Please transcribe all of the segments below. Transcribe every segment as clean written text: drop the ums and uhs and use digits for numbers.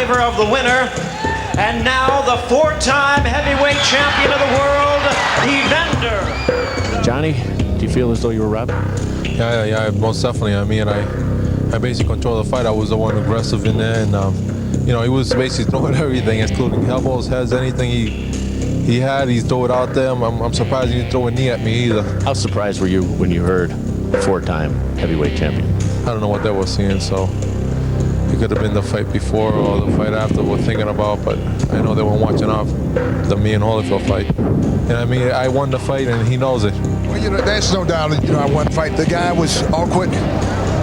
favor of the winner. And now the four-time heavyweight champion of the world, Evander. Johnny, do you feel as though you were robbed? Yeah, most definitely. I mean, I basically controlled the fight. I was the one aggressive in there, and you know, he was basically throwing everything, including elbows, heads, anything he had, he's throw it out there. I'm surprised he didn't throw a knee at me either. How surprised were you when you heard four-time heavyweight champion? I don't know what they were seeing, so it could have been the fight before or the fight after we're thinking about, but I know they weren't watching off the me and Holyfield fight. And I mean, I won the fight, and he knows it. Well, you know, there's no doubt that, you know, I won the fight. The guy was awkward.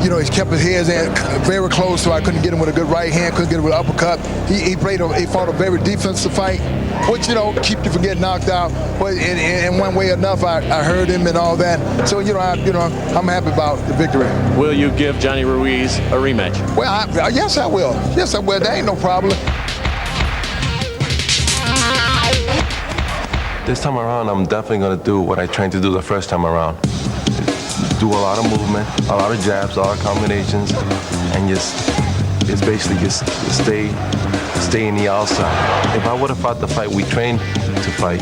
You know, he kept his hands very close, so I couldn't get him with a good right hand, couldn't get him with an uppercut. He fought a very defensive fight, which, you know, keep you from getting knocked out. But in one way or another, I heard him and all that. So, you know, I'm happy about the victory. Will you give Johnny Ruiz a rematch? Well, yes, I will. Yes, I will. There ain't no problem. This time around, I'm definitely going to do what I trained to do the first time around. Do a lot of movement, a lot of jabs, a lot of combinations, and just basically stay in the outside. If I would have fought the fight we trained to fight,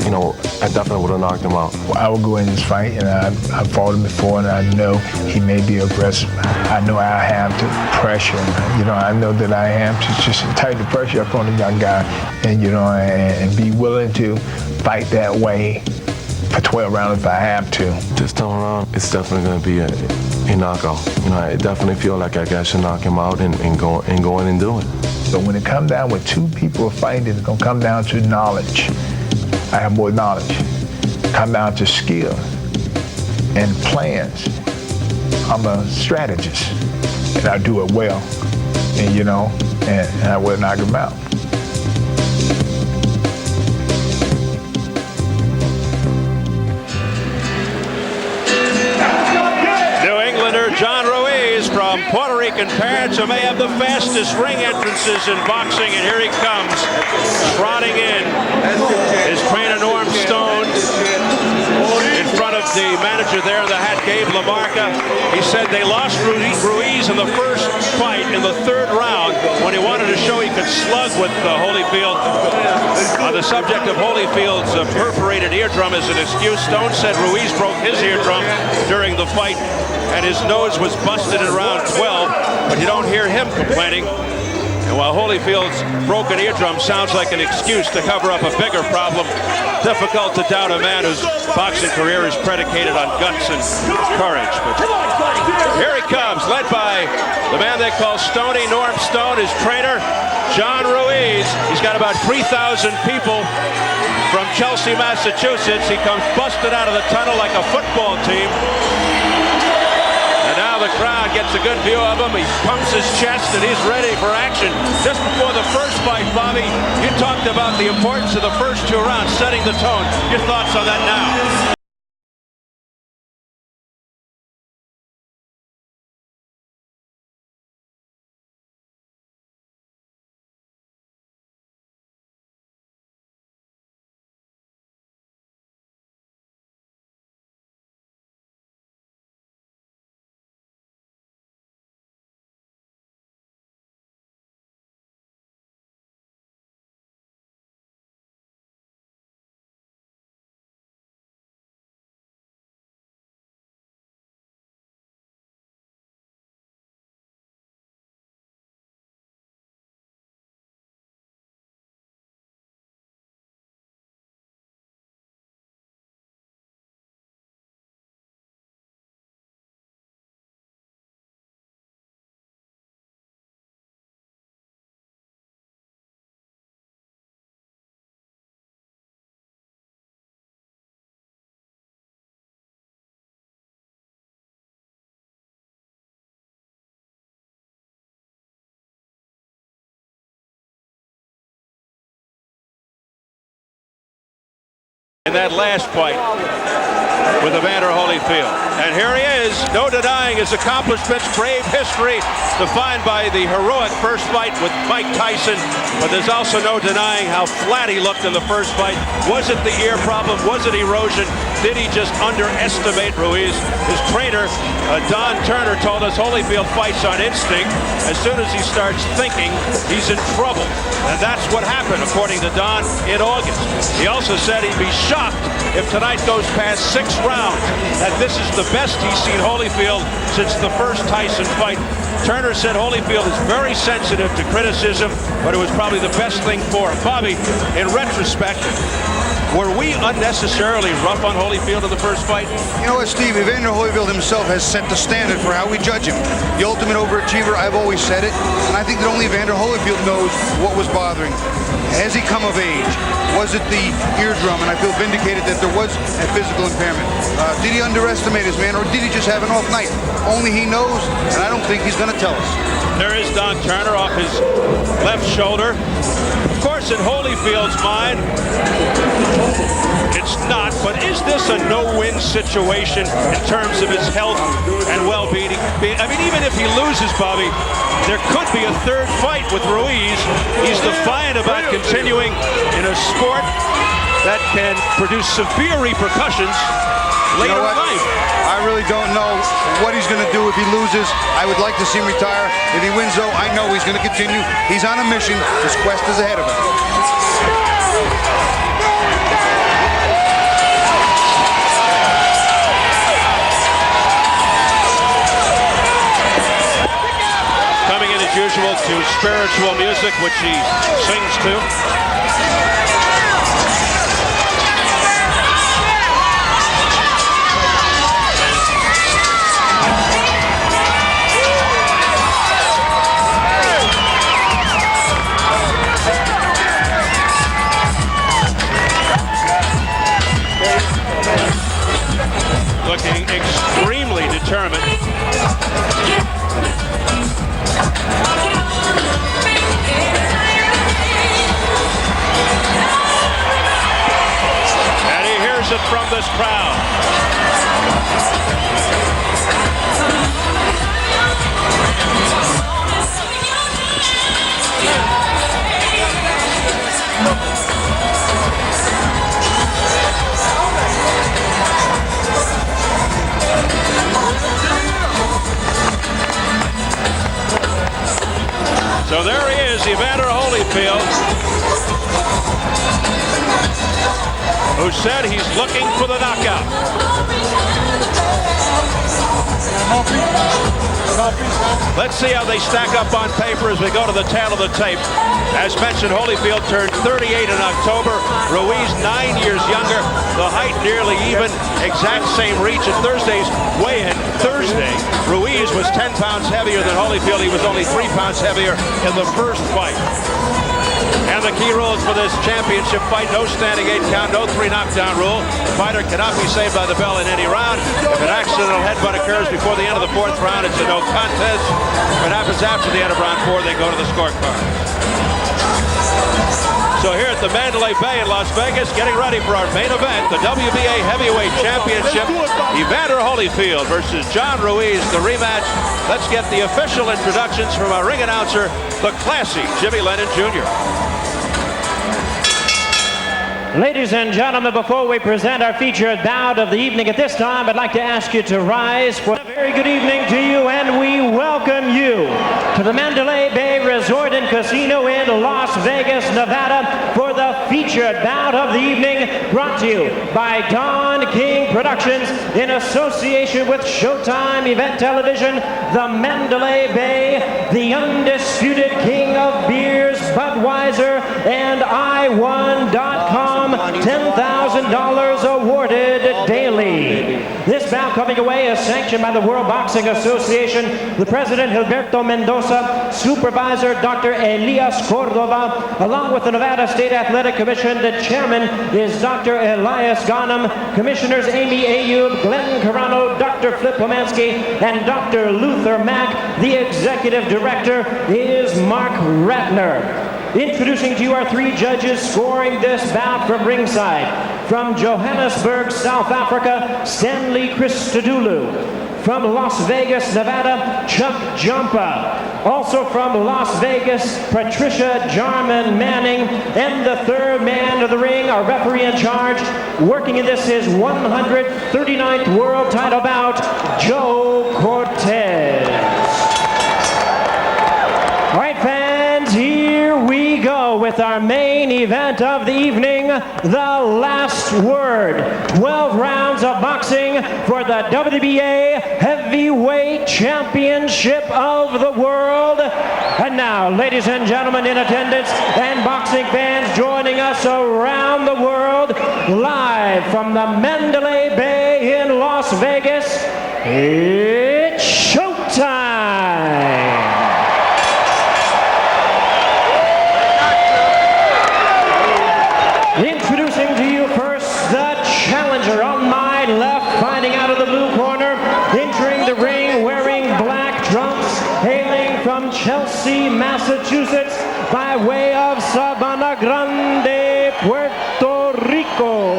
you know, I definitely would have knocked him out. Well, I will go in this fight, and I fought him before, and I know he may be aggressive. I know I have to pressure him. You know, I know that I have to just tighten the pressure up on the young guy, and you know, and be willing to fight that way for 12 rounds if I have to. This time around, it's definitely going to be a knockout. You know, I definitely feel like I should knock him out and go in and do it. But when it comes down with two people fighting, it's going to come down to knowledge. I have more knowledge. Come down to skill and plans. I'm a strategist, and I do it well. And you know, and I will knock him out. John Ruiz from Puerto Rican parents who may have the fastest ring entrances in boxing, and here he comes, trotting in. His trainer Norm Stone in front of the manager there in the hat, Gabe LaMarca. He said they lost Ruiz in the first fight in the third round when he wanted to show he could slug with Holyfield. On the subject of Holyfield's perforated eardrum as an excuse, Stone said Ruiz broke his eardrum during the fight, and his nose was busted in round 12, but you don't hear him complaining. And while Holyfield's broken eardrum sounds like an excuse to cover up a bigger problem, difficult to doubt a man whose boxing career is predicated on guts and courage. But here he comes, led by the man they call Stoney, Norm Stone, his trainer, John Ruiz. He's got about 3,000 people from Chelsea, Massachusetts. He comes busted out of the tunnel like a football team. And now the crowd gets a good view of him. He pumps his chest and he's ready for action. Just before the first fight, Bobby, you talked about the importance of the first two rounds, setting the tone. Your thoughts on that now? In that last fight with Evander Holyfield. And here he is, no denying his accomplishments, brave history defined by the heroic first fight with Mike Tyson, but there's also no denying how flat he looked in the first fight. Was it the ear problem? Was it erosion? Did he just underestimate Ruiz? His trainer, Don Turner, told us Holyfield fights on instinct. As soon as he starts thinking, he's in trouble. And that's what happened, according to Don, in August. He also said he'd be shocked if tonight goes past 6 rounds, that this is the best he's seen Holyfield since the first Tyson fight. Turner said Holyfield is very sensitive to criticism, but it was probably the best thing for him. Bobby, in retrospect, were we unnecessarily rough on Holyfield in the first fight? You know what, Steve? Evander Holyfield himself has set the standard for how we judge him. The ultimate overachiever, I've always said it, and I think that only Evander Holyfield knows what was bothering him. Has he come of age? Was it the eardrum? And I feel vindicated that there was a physical impairment. Did he underestimate his man, or did he just have an off night? Only he knows, and I don't think he's going to tell us. There is Don Turner off his left shoulder. Of course, in Holyfield's mind, it's not, but is this a no-win situation in terms of his health and well-being? I mean, even if he loses, Bobby, there could be a third fight with Ruiz. He's defiant about continuing in a sport that can produce severe repercussions later in life. I really don't know what he's going to do if he loses. I would like to see him retire. If he wins, though, I know he's going to continue. He's on a mission. His quest is ahead of him. Coming in as usual to spiritual music, which he sings to. Looking extremely determined. And he hears it from this crowd. So there he is, Evander Holyfield, who said he's looking for the knockout. Let's see how they stack up on paper as we go to the tail of the tape. As mentioned, Holyfield turned 38 in October. Ruiz 9 years younger. The height nearly even. Exact same reach at Thursday's weigh-in. Thursday, Ruiz was 10 pounds heavier than Holyfield. He was only 3 pounds heavier in the first fight. And the key rules for this championship fight: no standing 8 count, no 3 knockdown rule. The fighter cannot be saved by the bell in any round. If an accidental headbutt occurs before the end of the 4th round, it's a no contest. If it happens after the end of round 4, they go to the scorecard. So here at the Mandalay Bay in Las Vegas, getting ready for our main event, the WBA Heavyweight Championship, Evander Holyfield versus John Ruiz, the rematch. Let's get the official introductions from our ring announcer, the classy Jimmy Lennon Jr. Ladies and gentlemen, before we present our featured bout of the evening at this time, I'd like to ask you to rise for a very good evening to you, and we welcome you to the Mandalay Bay Resort and Casino in Las Vegas, Nevada, for the featured bout of the evening, brought to you by Don King Productions in association with Showtime Event Television, the Mandalay Bay, the undisputed king of beers, Budweiser, and I1.com. $10,000 awarded daily. This bout coming away is sanctioned by the World Boxing Association, the president Gilberto Mendoza, supervisor Dr. Elias Cordova, along with the Nevada State Athletic Commission. The chairman is Dr. Elias Ghanem, commissioners Amy Ayub, Glenn Carano, Dr. Flip Pomansky, and Dr. Luther Mack. The executive director is Mark Ratner. Introducing to you our 3 judges scoring this bout from ringside. From Johannesburg, South Africa, Stanley Christodoulou. From Las Vegas, Nevada, Chuck Jumpa. Also from Las Vegas, Patricia Jarman Manning. And the third man of the ring, our referee in charge, working in this his 139th world title bout, Joe Cortez. All right, fans, here we go with our main event of the evening, the last word. 12 rounds of boxing for the WBA Heavyweight Championship of the world. And now, ladies and gentlemen in attendance and boxing fans joining us around the world, live from the Mandalay Bay in Las Vegas, it's showtime! Introducing to you first the challenger on my left, fighting out of the blue corner, entering the ring wearing black trunks, hailing from Chelsea, Massachusetts, by way of Sabana Grande, Puerto Rico.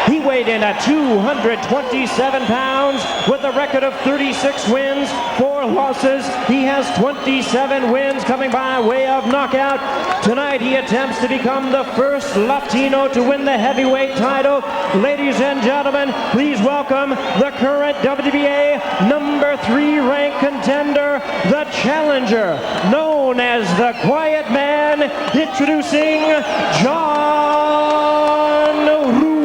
He weighed in at 227 pounds with a record of 36 wins, 4 losses. He has 27 wins coming by way of knockout. Tonight he attempts to become the first Latino to win the heavyweight title. Ladies and gentlemen, please welcome the current WBA number 3 ranked contender, the challenger, known as the Quiet Man, introducing John Ruiz.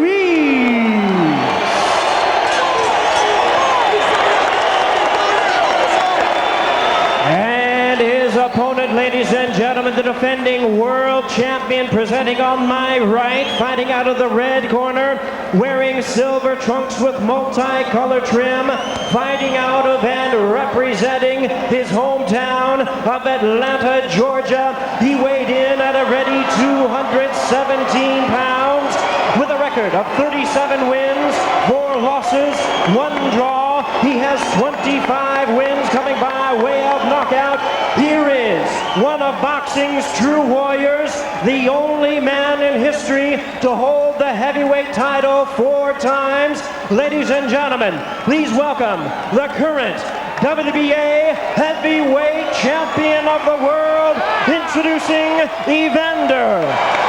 Opponent, ladies and gentlemen, the defending world champion, presenting on my right, fighting out of the red corner, wearing silver trunks with multicolor trim, fighting out of and representing his hometown of Atlanta, Georgia. He weighed in at a ready 217 pounds with a record of 37 wins, 4 losses, 1 draw. He has 25 wins coming by way of knockout. Here is one of boxing's true warriors, the only man in history to hold the heavyweight title 4 times. Ladies and gentlemen, please welcome the current WBA Heavyweight Champion of the world, introducing Evander,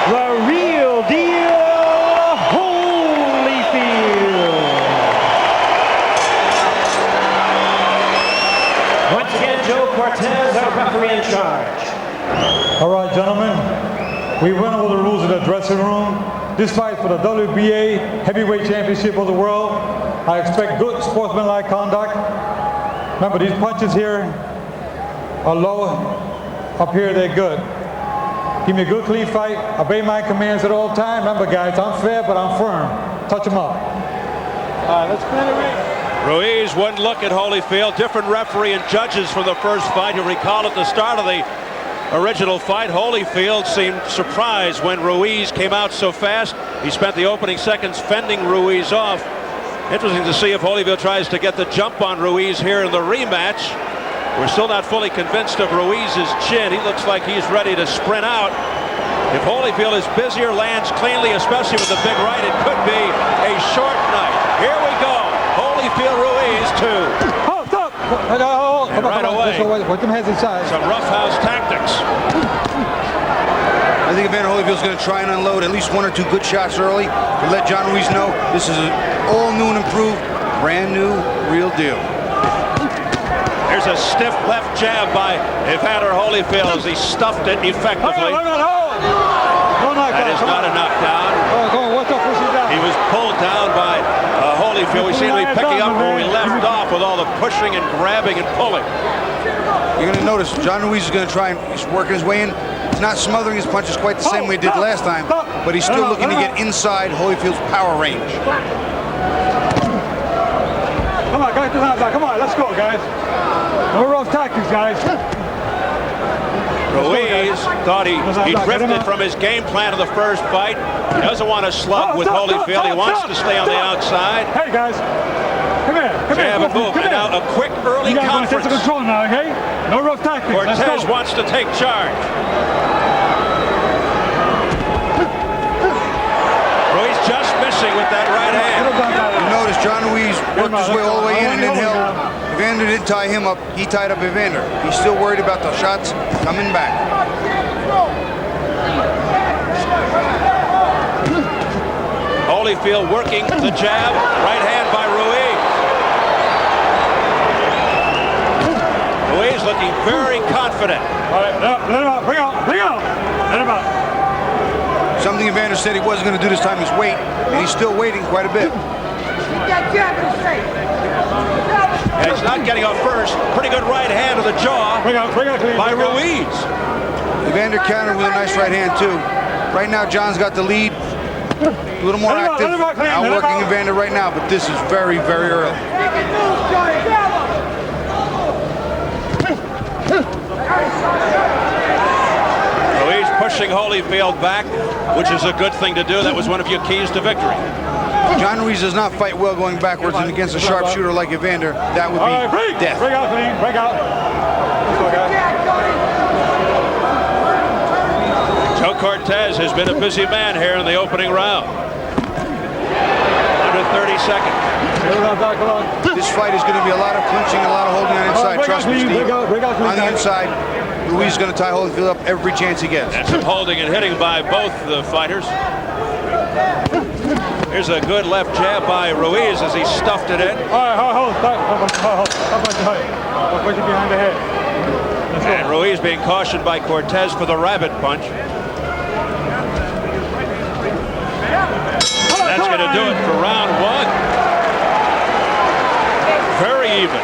the real deal, Holyfield. Once again, Joe Cortez, our referee in charge. All right, gentlemen, we went over the rules of the dressing room. This fight for the WBA Heavyweight Championship of the world. I expect good sportsmanlike conduct. Remember, these punches here are low. Up here, they're good. Give me a good, clean fight. Obey my commands at all times. Remember, guys, I'm fair, but I'm firm. Touch them up. All right, let's clear the ring. Ruiz wouldn't look at Holyfield. Different referee and judges from the first fight. You'll recall at the start of the original fight, Holyfield seemed surprised when Ruiz came out so fast. He spent the opening seconds fending Ruiz off. Interesting to see if Holyfield tries to get the jump on Ruiz here in the rematch. We're still not fully convinced of Ruiz's chin. He looks like he's ready to sprint out. If Holyfield is busy or lands cleanly, especially with the big right, it could be a short night. Here we go. Holyfield Ruiz 2. Oh, stop! And right away, Put them heads inside. some roughhouse tactics. I think Evander Holyfield's going to try and unload at least 1 or 2 good shots early to let John Ruiz know this is an all new and improved, brand new, real deal. There's a stiff left jab by Evander Holyfield as he stuffed it effectively. That is not a knockdown. He was pulled down by Holyfield. We seem to be picking up where we left off with all the pushing and grabbing and pulling. You're going to notice John Ruiz is going to try and he's working his way in. He's not smothering his punches quite the same way he did last time, but he's still looking to get inside Holyfield's power range. Come on, guys, come on, let's go, guys. No rough tactics, guys. Ruiz thought he drifted from his game plan of the first fight. He doesn't want to slug with Holyfield. He wants to stay on the outside. Hey, guys. Come here. Jab and move. And now a quick early conference. Take control now, okay? No rough tactics. Cortez wants to take charge. Ruiz boxing with that right hand. You notice John Ruiz worked his way all the way in and then held. Evander didn't tie him up. He tied up Evander. He's still worried about the shots coming back. Holyfield working the jab. Right hand by Ruiz. Ruiz looking very confident. All right, let him out. Bring out. Let him out. Something Evander said he wasn't going to do this time is wait, and he's still waiting quite a bit. And he's not getting up first. Pretty good right hand to the jaw by Ruiz. Evander countered with a nice right hand too. Right now, John's got the lead. A little more active. Outworking Evander right now, but this is very, very early. Ruiz pushing Holyfield back, which is a good thing to do. That was one of your keys to victory. John Ruiz does not fight well going backwards, and against a sharpshooter like Evander, that would be death. Break out, clean. Break out. Joe Cortez has been a busy man here in the opening round. Under 30 seconds. This fight is going to be a lot of clinching, a lot of holding on inside. Trust me, Steve. On the inside, Ruiz is going to tie Holyfield up every chance he gets. And some holding and hitting by both the fighters. Here's a good left jab by Ruiz as he stuffed it in. All right, hold. Push it behind the head. And Ruiz being cautioned by Cortez for the rabbit punch. That's going to do it for round one. Very even.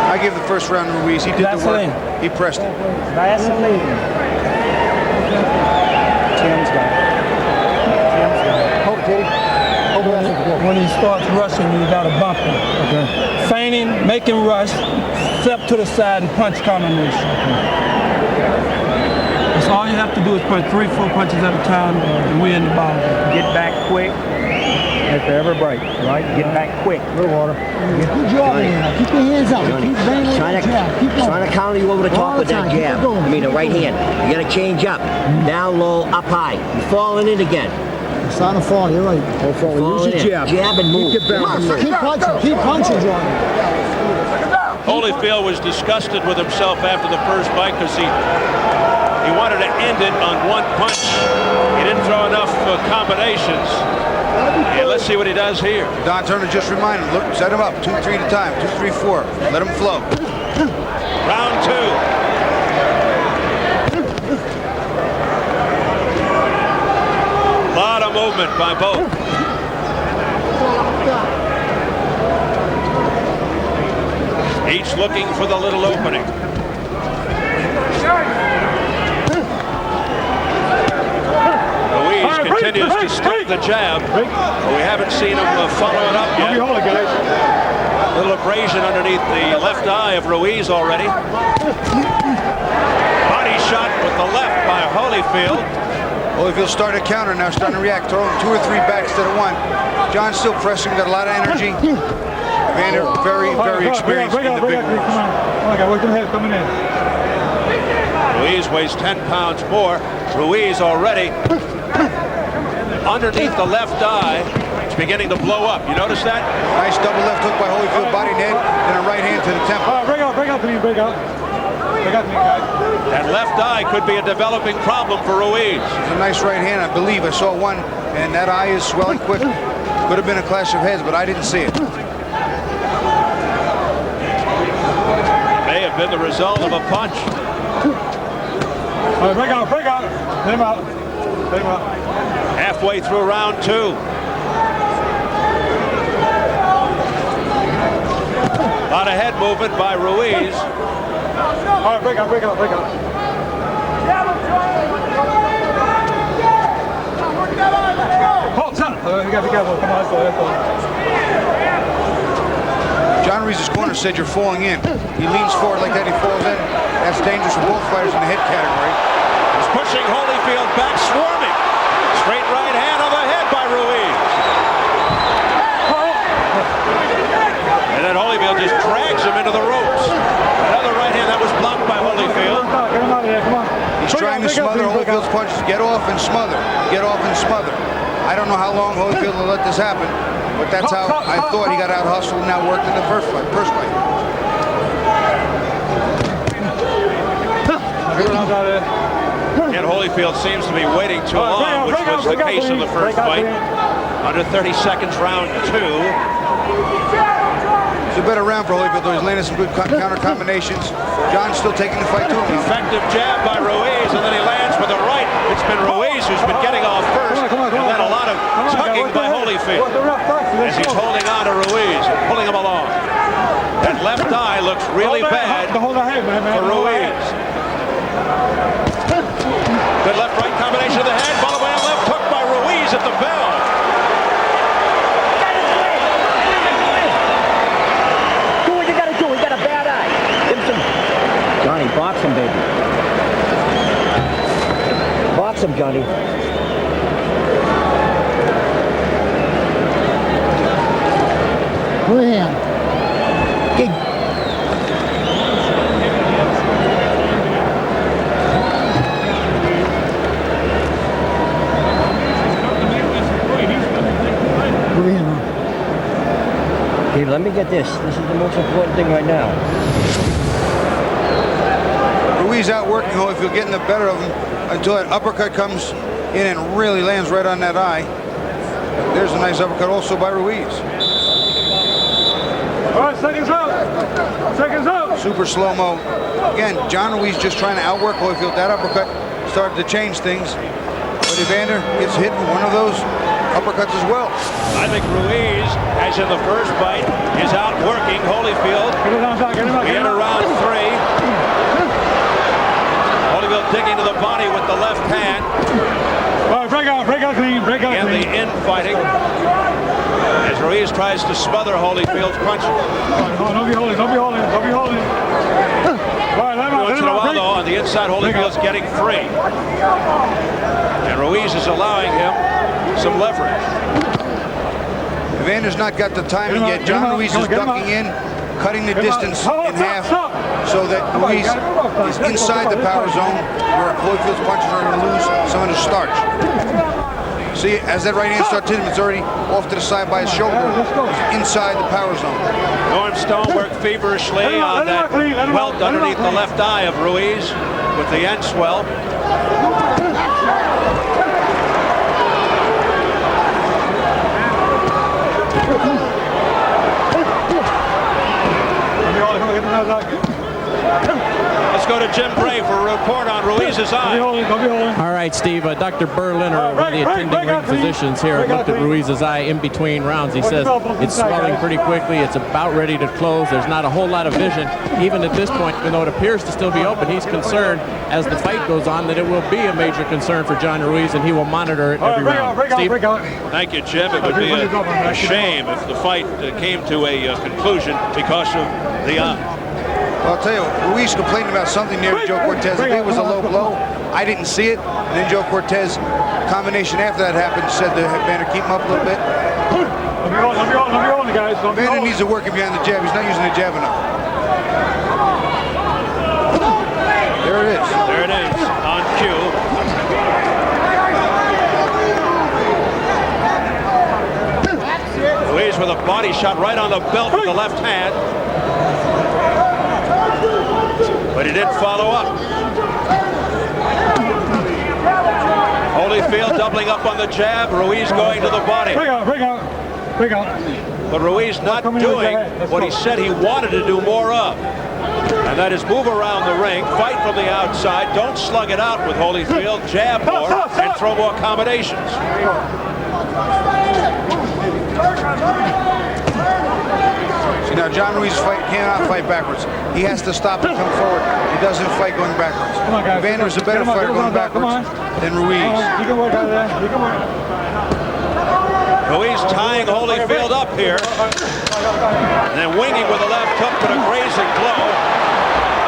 I give the first round to Ruiz. He did the work. He pressed it. Tim's got it. Hold it, Katie. When he starts rushing, you got to bump him. Okay. Feigning, make him rush, step to the side, and punch combination. That's all you have to do is punch 3-4 punches at a time and win the ball. Get back quick. If they ever break, right? Get back quick. A little water. Keep jabbing. Keep your hands up. Keep banging that jab. Keep going. Trying to counter you over the top with that jab. I mean, the right hand. You got to change up. Down low, up high. You're falling in again. It's not a fall. You're right. Don't fall. Use your jab. Jab and move. Keep punching. Keep punching, John. Holyfield was disgusted with himself after the first fight because he wanted to end it on one punch. He didn't throw enough combinations. And let's see what he does here. Don Turner just reminded him, look, set him up, 2-3 at a time, 2-3-4. Let him flow. Round two. A lot of movement by both. Each looking for the little opening. Ruiz continues to stick the jab, but we haven't seen him follow it up yet. A little abrasion underneath the left eye of Ruiz already. Body shot with the left by Holyfield. Holyfield starting to counter now, starting to react, throwing 2 or 3 back instead of 1. John's still pressing, got a lot of energy. Evander, very, very experienced in the big moves. Ruiz weighs 10 pounds more. Ruiz already underneath the left eye. It's beginning to blow up. You notice that? Nice double left hook by Holyfield, body head, and a right hand to the temple. Break out to me, break out. That left eye could be a developing problem for Ruiz. It's a nice right hand, I believe. I saw one, and that eye is swelling quick. Could have been a clash of heads, but I didn't see it. May have been the result of a punch. All right, break out. Let him out. Halfway through round two. A lot of head movement by Ruiz. All right, break out. Hold on. You got to be careful. Come on, let's go. John Ruiz's corner said you're falling in. He leans forward like that, he falls in. That's dangerous for both fighters in the head category. He's pushing Holyfield back, swarming. Straight right hand on the head by Ruiz. And then Holyfield just drags him into the ropes. Another right hand that was blocked by Holyfield. He's trying to smother Holyfield's punches. Get off and smother. Get off and smother. I don't know how long Holyfield will let this happen, but that's how I thought he got out hustled and now worked in the first fight. And Holyfield seems to be waiting too long, which was the case in the first fight. Under 30 seconds, round 2. It's a better round for Holyfield, though. He's landing some good counter combinations. John's still taking the fight to him. Effective jab by Ruiz, and then he lands with a right. It's been Ruiz who's been getting off first, and then a lot of tugging by Holyfield as he's holding on to Ruiz and pulling him along. That left eye looks really bad for Ruiz. Good left-right combination of the head, followed by a left hook by Ruiz at the bell. Do what you gotta do. He got a bad eye. Give him some. Johnny, box him, baby. Box him, Johnny. Go ahead. Okay, let me get this. This is the most important thing right now. Ruiz outworking Holyfield, getting the better of him until that uppercut comes in and really lands right on that eye. There's a nice uppercut also by Ruiz. All right, seconds out. Seconds out. Super slow-mo. Again, John Ruiz just trying to outwork Holyfield. That uppercut started to change things. But Evander gets hit with one of those uppercuts as well. I think Ruiz, as in the first fight, is outworking Holyfield. We enter round 3. Holyfield digging to the body with the left hand. Break out clean, And the infighting as Ruiz tries to smother Holyfield's punches. Don't be holding. Once in a while, though, on the inside, Holyfield's getting free. And Ruiz is allowing him some leverage. Evander's not got the timing yet. John Ruiz is ducking in, cutting the distance in half so that Ruiz is inside the power zone where Holyfield's punches are going to lose some of the starch. See, as that right hand starts hitting him, it's already off to the side by his shoulder. He's inside the power zone. Norm Stone worked feverishly on that welt underneath the left eye of Ruiz with the end swell. Let's go to Jim Bray for a report on Ruiz's eye. All right, Steve. Dr. Berliner, one of the attending ring physicians here, looked at Ruiz's eye in between rounds. He says it's swelling pretty quickly. It's about ready to close. There's not a whole lot of vision, even at this point, even though it appears to still be open. He's concerned as the fight goes on that it will be a major concern for John Ruiz, and he will monitor it every round. Steve? Thank you, Jim. It would be a shame if the fight came to a conclusion because of the eye. Well, I'll tell you, Ruiz complained about something near Joe Cortez. I think it was a low blow. I didn't see it. And then Joe Cortez, combination after that happened, said to Evander, keep him up a little bit. Evander needs to work him behind the jab. He's not using the jab enough. There it is. There it is, on cue. Ruiz with a body shot right on the belt with the left hand. But he didn't follow up. Holyfield doubling up on the jab. Ruiz going to the body. Break out. But Ruiz not doing what he said he wanted to do more of. And that is move around the ring, fight from the outside, don't slug it out with Holyfield, jab more, and throw more combinations. See, now John Ruiz cannot fight backwards. He has to stop and come forward. He doesn't fight going backwards. Evander is a better fighter going backwards than Ruiz. Ruiz tying Holyfield up here. And then winging with a left hook, but a grazing blow.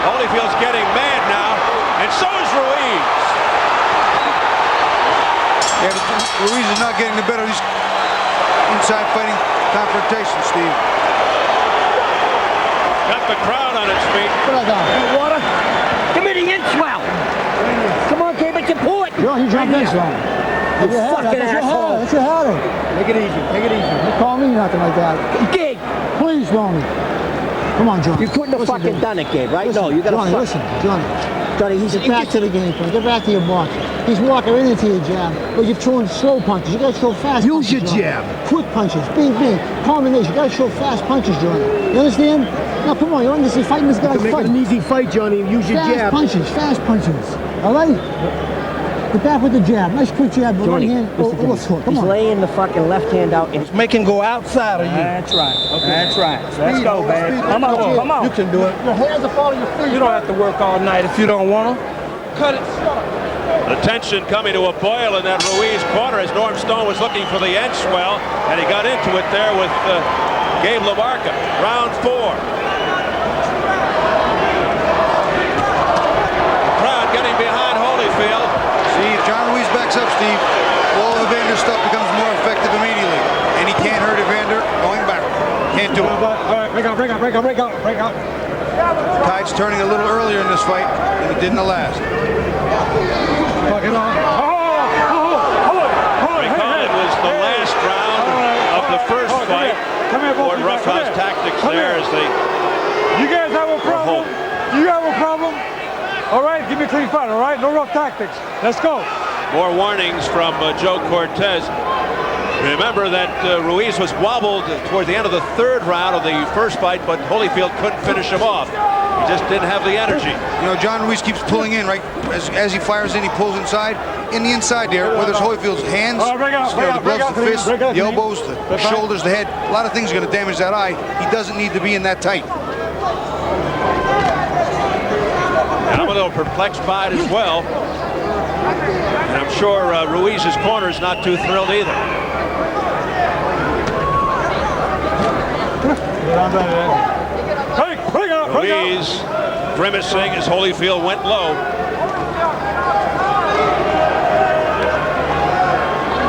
Holyfield's getting mad now, and so is Ruiz. Yeah, but Ruiz is not getting the better of these inside fighting confrontations, Steve. Got the crowd on its feet. Water. Give me the inch well. Come on, David. child support. Yo, you jumped in, son. You fucking asshole. That's your headache. Take it easy. Take it easy. Don't call me nothing like that. Gabe, Please, Ronnie. Come on, Johnny. you couldn't have Listen, fucking Johnny. done it, Gabe, right? No, you gotta Johnny, fuck. listen, Johnny. Johnny, he's Get back to the game plan. Get back to your block. He's walking right into your jab, but you're throwing slow punches. You gotta throw fast Use punches. your Johnny. jab. Quick punches. Bing, bing. Combination. You gotta throw fast punches, Johnny. You understand? Now, come on. You're understand fighting this guy's Make fight. it an easy fight, Johnny. Use your Fast jab. punches. Fast punches. All right? Get back with the jab. Nice quick jab. But Johnny, right hand. listen to me. Come He's on. laying the fucking left hand out. And Make him go outside of you. That's right. Okay. That's right. Let's Speed, go, boy, babe. speed. Come on. Come on. You can do it. Your hands are falling your feet. You don't have to work all night if you don't want to. Cut it. The tension coming to a boil in that Ruiz corner as Norm Stone was looking for the end swell, and he got into it there with Gabe LaMarca. Round 4. The crowd getting behind Holyfield. See, if John Ruiz backs up, Steve, all of Evander's stuff becomes more effective immediately. And he can't hurt Evander going back. Can't do it. All right, break out. Tide's turning a little earlier in this fight than it did in the last. Fuck it on. Recall it was the last round of the first fight. Ford roughhouse tactics there as they... You guys have a problem? You have a problem? All right, give me a clean fight, all right? No rough tactics. Let's go. More warnings from Joe Cortez. Remember that Ruiz was wobbled toward the end of the third round of the first fight, but Holyfield couldn't finish him off. He just didn't have the energy. You know, John Ruiz keeps pulling in, right? As he fires in, he pulls inside. In the inside there, whether it's Holyfield's hands, the gloves, the fists, the elbows, the shoulders, the head, a lot of things are going to damage that eye. He doesn't need to be in that tight. And I'm a little perplexed by it as well. And I'm sure Ruiz's corner is not too thrilled either. Ruiz grimacing as Holyfield went low.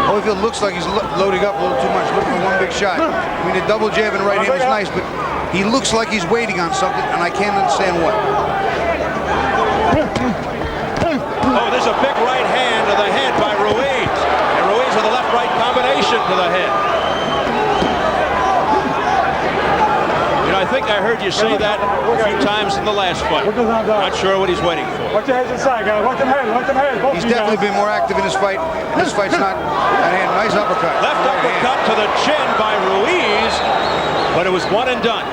Holyfield looks like he's loading up a little too much, looking for one big shot. I mean, the double jab and right hand is nice, but he looks like he's waiting on something, and I can't understand what. Oh, there's a big right hand to the head by Ruiz. And Ruiz with a left-right combination to the head. You know, I think I heard you say that a few times in the last fight. Not sure what he's waiting for. Watch your heads inside, guys. Watch them heads. Watch them heads. He's definitely been more active in this fight. This fight's not that hand. Nice uppercut. Left uppercut to the chin by Ruiz, but it was one and done.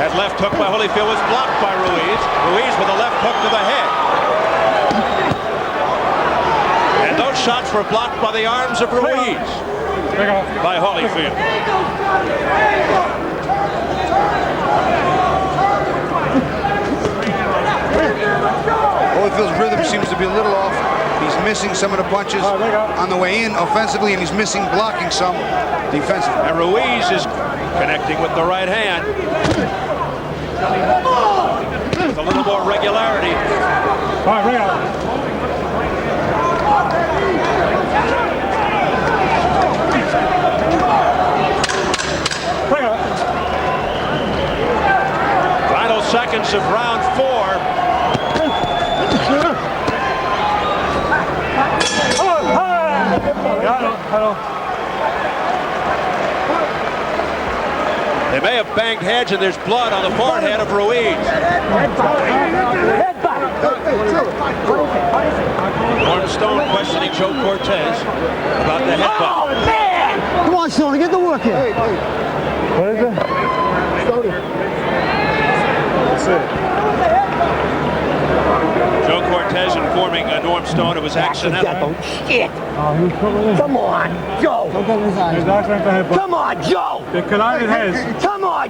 That left hook by Holyfield was blocked by Ruiz. Ruiz with a left hook to the head. And those shots were blocked by the arms of Ruiz by Holyfield. Holyfield's rhythm seems to be a little off. He's missing some of the punches on the way in offensively, and he's missing blocking some defensively. And Ruiz is connecting with the right hand. With a little more regularity. All right, bring it out. Final seconds of round 4. They may have banged heads, and there's blood on the forehead of Ruiz. Norm Stone questioning Joe Cortez about the headbutt. Oh, man! Come on, Stoney, get the work here. What is it? Stoney. That's it. Joe Cortez informing Norm Stone it was accidental. Shit! Come on, Joe! Come on, Joe! Come on,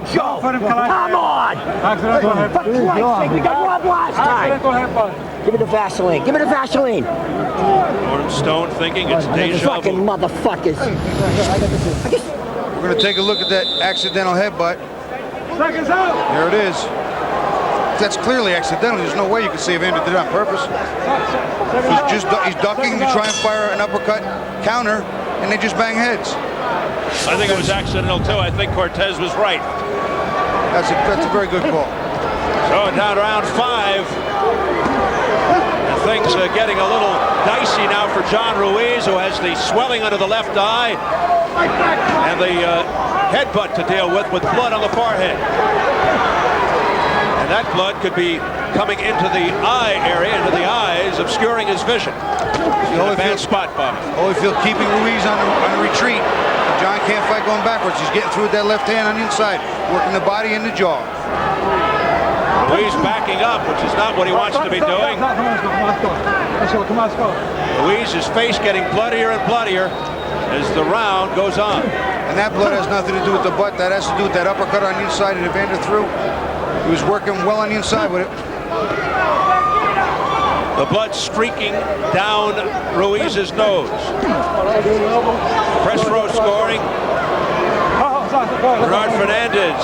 Joe! Come on! Accidental headbutt. For Christ's sake, we got robbed last time! Give me the Vaseline. Give me the Vaseline. Norm Stone thinking it's deja vu. Fucking motherfuckers. We're going to take a look at that accidental headbutt. Seconds out. There it is. That's clearly accidental. There's no way you can say Evander did it on purpose. He's ducking to try and fire an uppercut counter, and they just bang heads. I think it was accidental too. I think Cortez was right. That's a very good call. So down to round 5. And things getting a little dicey now for John Ruiz, who has the swelling under the left eye and the headbutt to deal with blood on the forehead. And that blood could be coming into the eye area, into the eyes, obscuring his vision. A bad spot, Bob. Holyfield keeping Ruiz on the retreat. John can't fight going backwards. He's getting through with that left hand on the inside, working the body and the jaw. Ruiz backing up, which is not what he wants to be doing. Ruiz's face getting bloodier and bloodier as the round goes on. And that blood has nothing to do with the butt. That has to do with that uppercut on the inside that Evander threw. He was working well on the inside with it. The blood streaking down Ruiz's nose. Press row scoring. Bernard Fernandez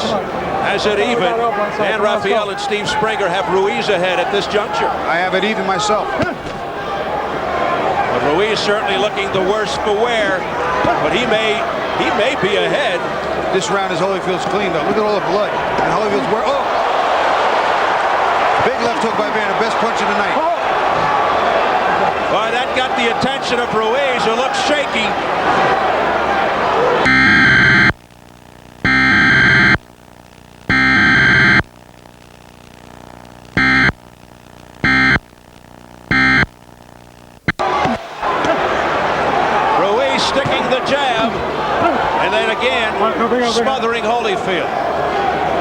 has it even. Dan Rafael and Steve Springer have Ruiz ahead at this juncture. I have it even myself. But Ruiz certainly looking the worse for wear. But he may be ahead. This round is Holyfield's clean though. Look at all the blood. And Holyfield's where. Oh! Big left hook by Evander. Best punch of the night. Well, that got the attention of Ruiz, who looks shaky. Ruiz sticking the jab, and then again smothering Holyfield.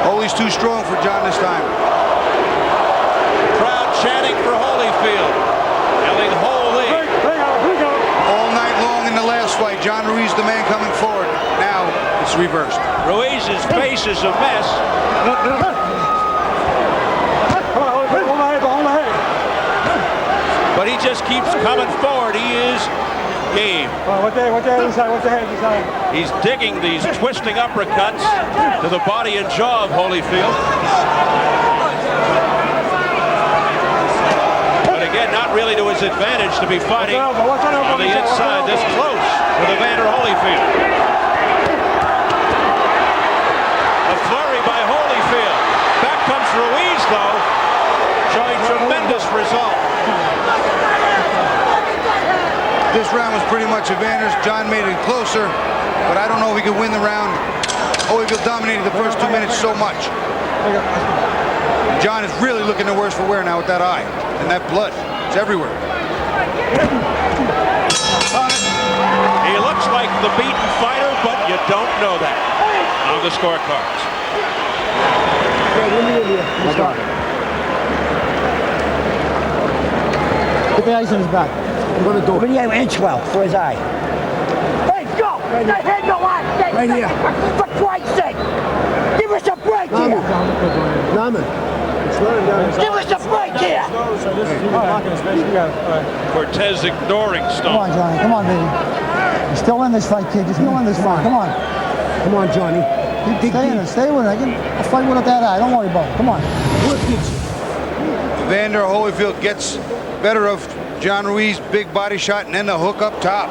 Holy's too strong for John this time. Crowd chanting for Holyfield, yelling "Holy!" All night long in the last fight, John Ruiz the man coming forward. Now it's reversed. Ruiz's face is a mess. But he just keeps coming forward. He is game. He's digging these twisting uppercuts to the body and jaw of Holyfield. But again, not really to his advantage to be fighting on the inside this close with Evander Holyfield. A flurry by Holyfield. Back comes Ruiz, though, showing tremendous resolve. This round was pretty much Evander's. John made it closer, but I don't know if he could win the round. Holyfield dominated the first 2 minutes so much. John is really looking the worse for wear now with that eye and that blood. It's everywhere. He looks like the beaten fighter, but you don't know that on the scorecards. Get the ice on his back. I'm going to do it. Video inch well for his eye. Hey, go! That head go on! Right here. For Christ's sake! Give us a break here! Give us a break here! Cortez ignoring Stone. Come on, Johnny. Come on, baby. You're still in this fight, kid. You're still in this fight. Come on. Come on, Johnny. Stay in it. Stay with it. I'll fight with that eye. Don't worry about it. Come on. Evander Holyfield gets better of John Ruiz, big body shot, and then the hook up top.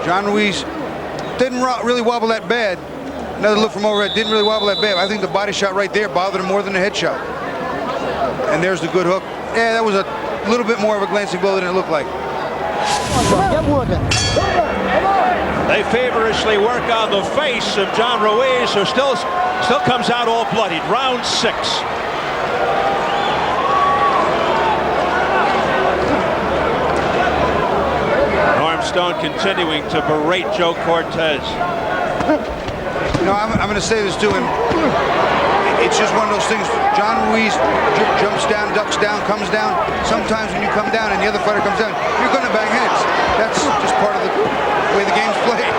John Ruiz didn't really wobble that bad. Another look from overhead, didn't really wobble that bad. I think the body shot right there bothered him more than the head shot. And there's the good hook. Yeah, that was a little bit more of a glancing blow than it looked like. Get working. They feverishly work on the face of John Ruiz, who still comes out all bloodied. Round 6. Stone continuing to berate Joe Cortez. You know, I'm going to say this to him. It's just one of those things. John Ruiz jumps down, ducks down, comes down. Sometimes when you come down and the other fighter comes down, you're going to bang heads. That's just part of the way the game's played.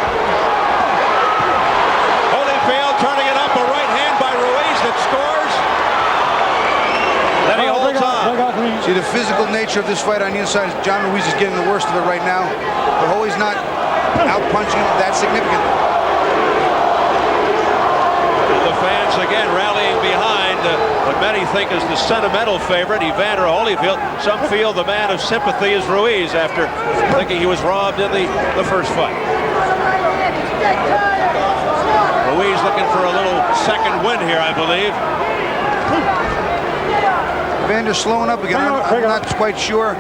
Holyfield turning it up, a right hand by Ruiz that scores. Then he holds on. See, the physical nature of this fight on the inside, John Ruiz is getting the worst of it right now. But Holy's not out-punching him that significantly. The fans again rallying behind what many think is the sentimental favorite, Evander Holyfield. Some feel the man of sympathy is Ruiz after thinking he was robbed in the first fight. Ruiz looking for a little second win here, I believe. Evander slowing up again. I'm not quite sure.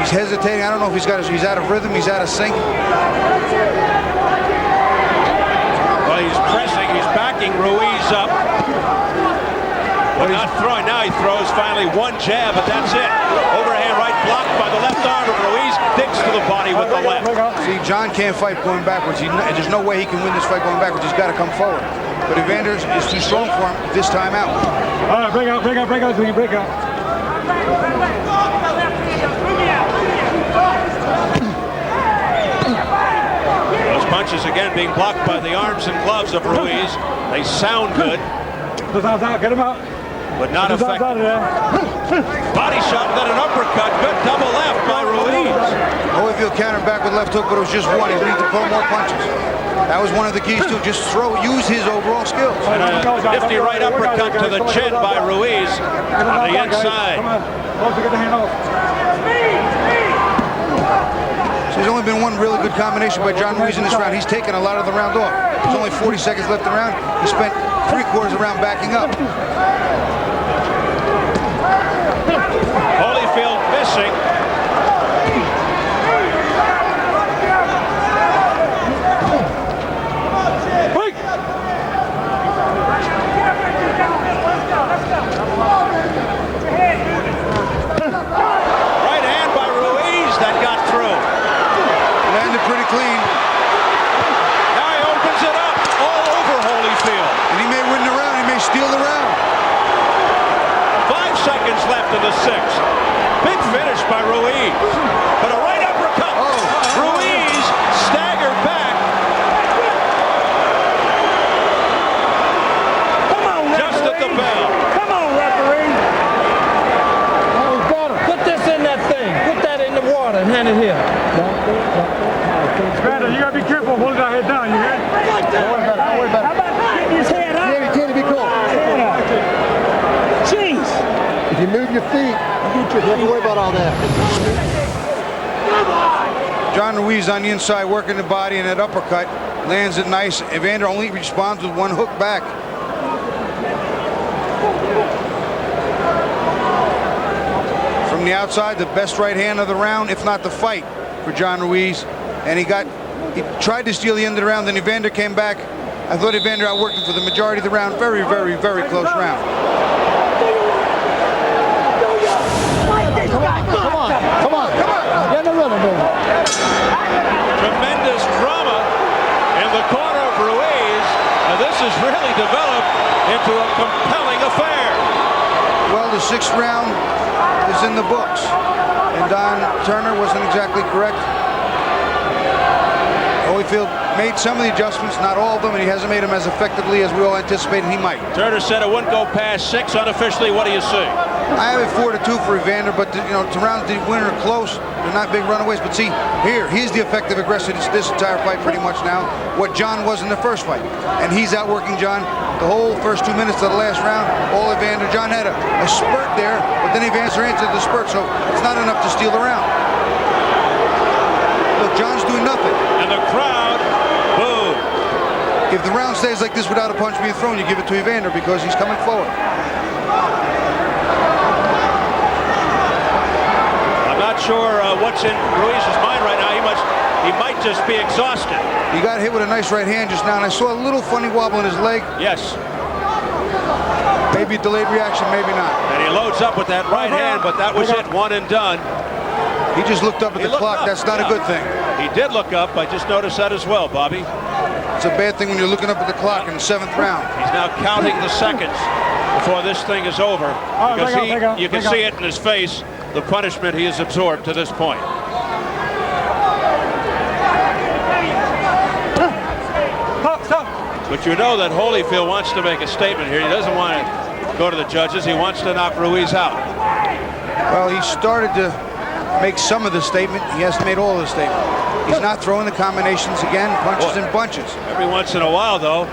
He's hesitating. I don't know if he's out of rhythm, he's out of sync. Well, he's pressing, he's backing Ruiz up. But not throwing. Now he throws finally one jab, but that's it. Overhand right blocked by the left arm of Ruiz. Digs to the body with the left. See, John can't fight going backwards. There's no way he can win this fight going backwards. He's got to come forward. But Evander is too strong for him this time out. All right, break out, Sweeney, break out. Those punches again being blocked by the arms and gloves of Ruiz. They sound good. Get him out. But not effective. Body shot, then an uppercut. Good double left by Ruiz. Holyfield countered back with left hook, but it was just one. He needs to throw more punches. That was one of the keys too. Just use his overall skills. And a nifty right uppercut to the chin by Ruiz on the inside. So there's only been one really good combination by John Ruiz in this round. He's taken a lot of the round off. There's only 40 seconds left in the round. He spent 3/4 of the round backing up. Holyfield missing. Right hand by Ruiz that got through. Landed pretty clean. Now he opens it up all over Holyfield. And he may win the round. He may steal the round. 5 seconds left in the 6th. Big finish by Ruiz. But a right uppercut. Ruiz staggered back. Come on, referee. Just at the bell. Come on, referee. Put this in that thing. Put that in the water and hand it here. Evander, you gotta be careful holding that head down, you hear? Don't worry about it. How about getting his head up? Kenny, be cool. Jeez. If you move your feet, you don't have to worry about all that. John Ruiz on the inside working the body, and that uppercut lands it nice. Evander only responds with one hook back. From the outside, the best right hand of the round, if not the fight, for John Ruiz. And he tried to steal the end of the round, then Evander came back. I thought Evander outworked him for the majority of the round. Very, very, very close round. Come on. Get in the rhythm, baby. Tremendous drama in the corner of Ruiz. And this has really developed into a compelling affair. Well, the 6th round is in the books. And Don Turner wasn't exactly correct. Holyfield made some of the adjustments, not all of them, and he hasn't made them as effectively as we all anticipated he might. Turner said it wouldn't go past 6 unofficially. What do you see? I have it 4-2 for Evander, but the rounds the winner are close. They're not big runaways. But see, he's the effective aggressor this entire fight pretty much now. What John was in the first fight, and he's outworking John the whole first 2 minutes of the last round. All Evander. John had a spurt there, but then Evander answered the spurt, so it's not enough to steal the round. Look, John's doing nothing. And the crowd booed. If the round stays like this without a punch being thrown, you give it to Evander because he's coming forward. I'm not sure what's in Ruiz's mind right now. He might just be exhausted. He got hit with a nice right hand just now, and I saw a little funny wobble in his leg. Yes. Maybe a delayed reaction, maybe not. And he loads up with that right hand, but that was it, one and done. He just looked up at the clock. That's not a good thing. He did look up. I just noticed that as well, Bobby. It's a bad thing when you're looking up at the clock in the 7th round. He's now counting the seconds before this thing is over. Because you can see it in his face, the punishment he has absorbed to this point. But you know that Holyfield wants to make a statement here. He doesn't want to go to the judges. He wants to knock Ruiz out. Well, he started to make some of the statement. He hasn't made all of the statement. He's not throwing the combinations again, punches and bunches. Every once in a while, though,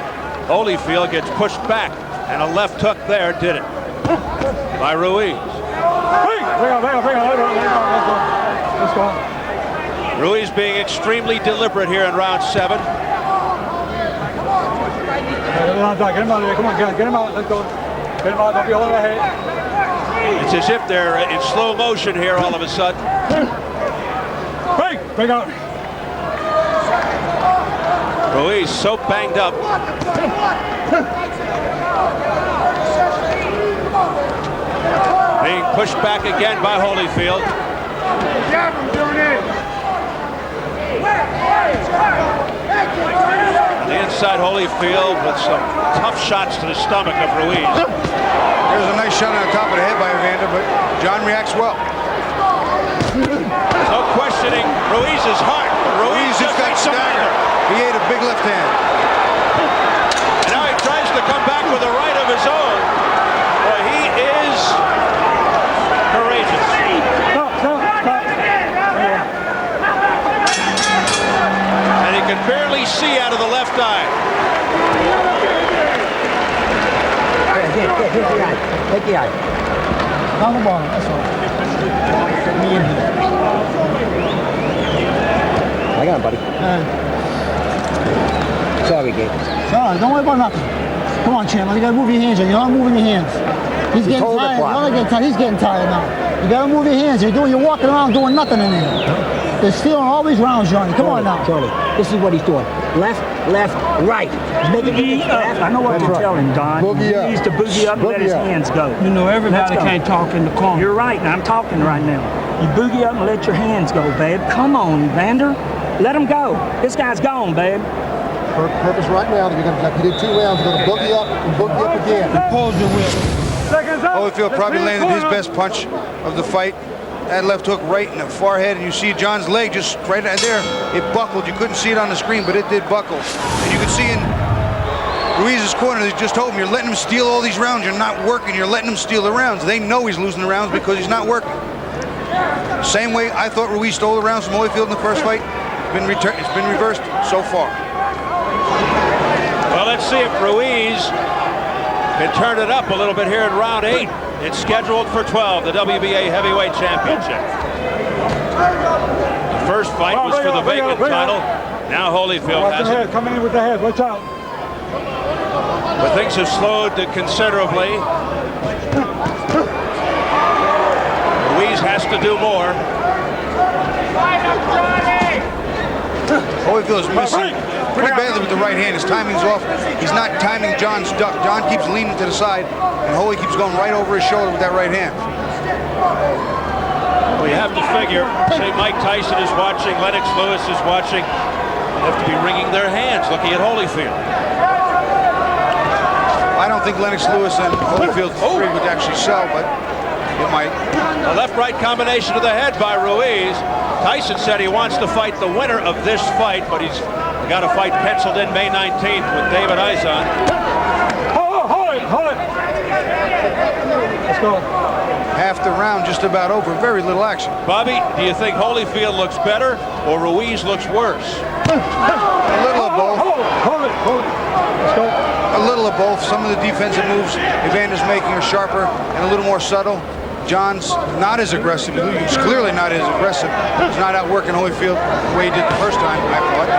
Holyfield gets pushed back, and a left hook there did it by Ruiz. Let's go. Ruiz being extremely deliberate here in round 7. Get him out of there. Come on, get him out. Let's go. Get him out. Don't be holding that head. It's as if they're in slow motion here all of a sudden. Break out. Ruiz so banged up. Being pushed back again by Holyfield. On the inside, Holyfield with some tough shots to the stomach of Ruiz. There's a nice shot on the top of the head by Evander, but John reacts well. No questioning Ruiz's heart. Ruiz just got staggered. He ate a big left hand. And now he tries to come back with a right of his own. Boy, he is courageous. And he can barely see out of the left eye. Here's the eye. Take the eye. Down the bottom, that's all. Me in here. I got him, buddy. Sorry, Gabe. It's all right, don't worry about nothing. Come on, Chandler, you gotta move your hands. You're not moving your hands. He's getting tired. You're not getting tired. He's getting tired now. You gotta move your hands. You're walking around doing nothing in there. They're stealing all these rounds, Johnny. Come on now. Johnny, this is what he's doing. Left, right. He's making it left. I know what you're telling Don. Boogie He up. needs to boogie up and let his hands go. You know, everybody can't talk in the corner. You're right, and I'm talking right now. You boogie up and let your hands go, babe. Come on, Evander. Let him go. This guy's gone, babe. Purpose right now. He did 2 rounds. You're gonna boogie up and boogie up again. Pause your whip. Holyfield probably landed his best punch of the fight. That left hook right in the forehead, and you see John's leg just right there. It buckled. You couldn't see it on the screen, but it did buckle. And you can see in Ruiz's corner, they just told him, you're letting him steal all these rounds. You're not working. You're letting him steal the rounds. They know he's losing the rounds because he's not working. Same way I thought Ruiz stole the rounds from Holyfield in the first fight. It's been reversed so far. Well, let's see if Ruiz can turn it up a little bit here in round 8. It's scheduled for 12, the WBA Heavyweight Championship. The first fight was for the vacant title. Now Holyfield has it. Coming in with the head. Watch out. But things have slowed considerably. Ruiz has to do more. Holyfield is missing pretty badly with the right hand. His timing's off. He's not timing John's duck. John keeps leaning to the side, and Holy keeps going right over his shoulder with that right hand. We have to figure, say Mike Tyson is watching, Lennox Lewis is watching. They have to be wringing their hands looking at Holyfield. I don't think Lennox Lewis and Holyfield would actually sell, but it might. A left-right combination to the head by Ruiz. Tyson said he wants to fight the winner of this fight, but he's got a fight penciled in May 19th with David Eisen. Hold it. Let's go. Half the round just about over. Very little action. Bobby, do you think Holyfield looks better or Ruiz looks worse? A little of both. Hold it. Let's go. A little of both. Some of the defensive moves Evander's making are sharper and a little more subtle. John's not as aggressive. He's clearly not as aggressive. He's not outworking Holyfield the way he did the first time, I thought.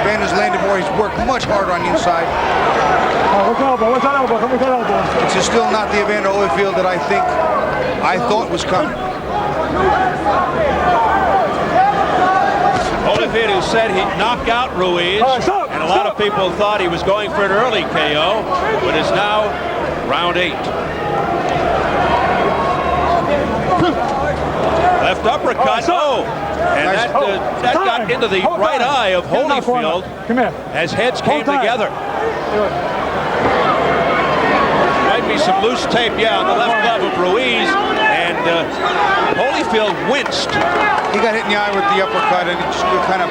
Evander's landed more. He's worked much harder on the inside. What's that elbow? Come with that elbow. It's still not the Evander Holyfield that I thought was coming. Holyfield, who said he'd knock out Ruiz, and a lot of people thought he was going for an early KO, but is now round 8. Left uppercut. And that got into the right eye of Holyfield as heads came together. Might be some loose tape, on the left glove of Ruiz, and Holyfield winced. He got hit in the eye with the uppercut, and he just kind of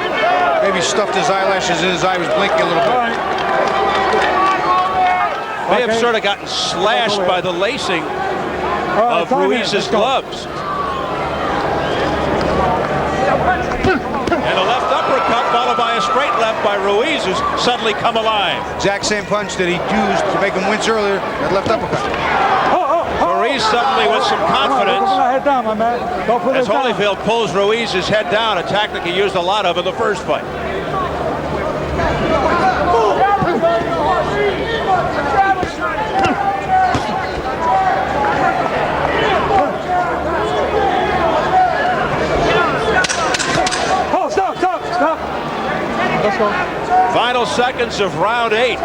maybe stuffed his eyelashes, and his eye was blinking a little bit. May have sort of gotten slashed by the lacing of Ruiz's gloves. And a left uppercut followed by a straight left by Ruiz, who's suddenly come alive. Exact same punch that he used to make him wince earlier, that left uppercut. Ruiz suddenly with some confidence. As Holyfield pulls Ruiz's head down, a tactic he used a lot of in the first fight. seconds of round 8.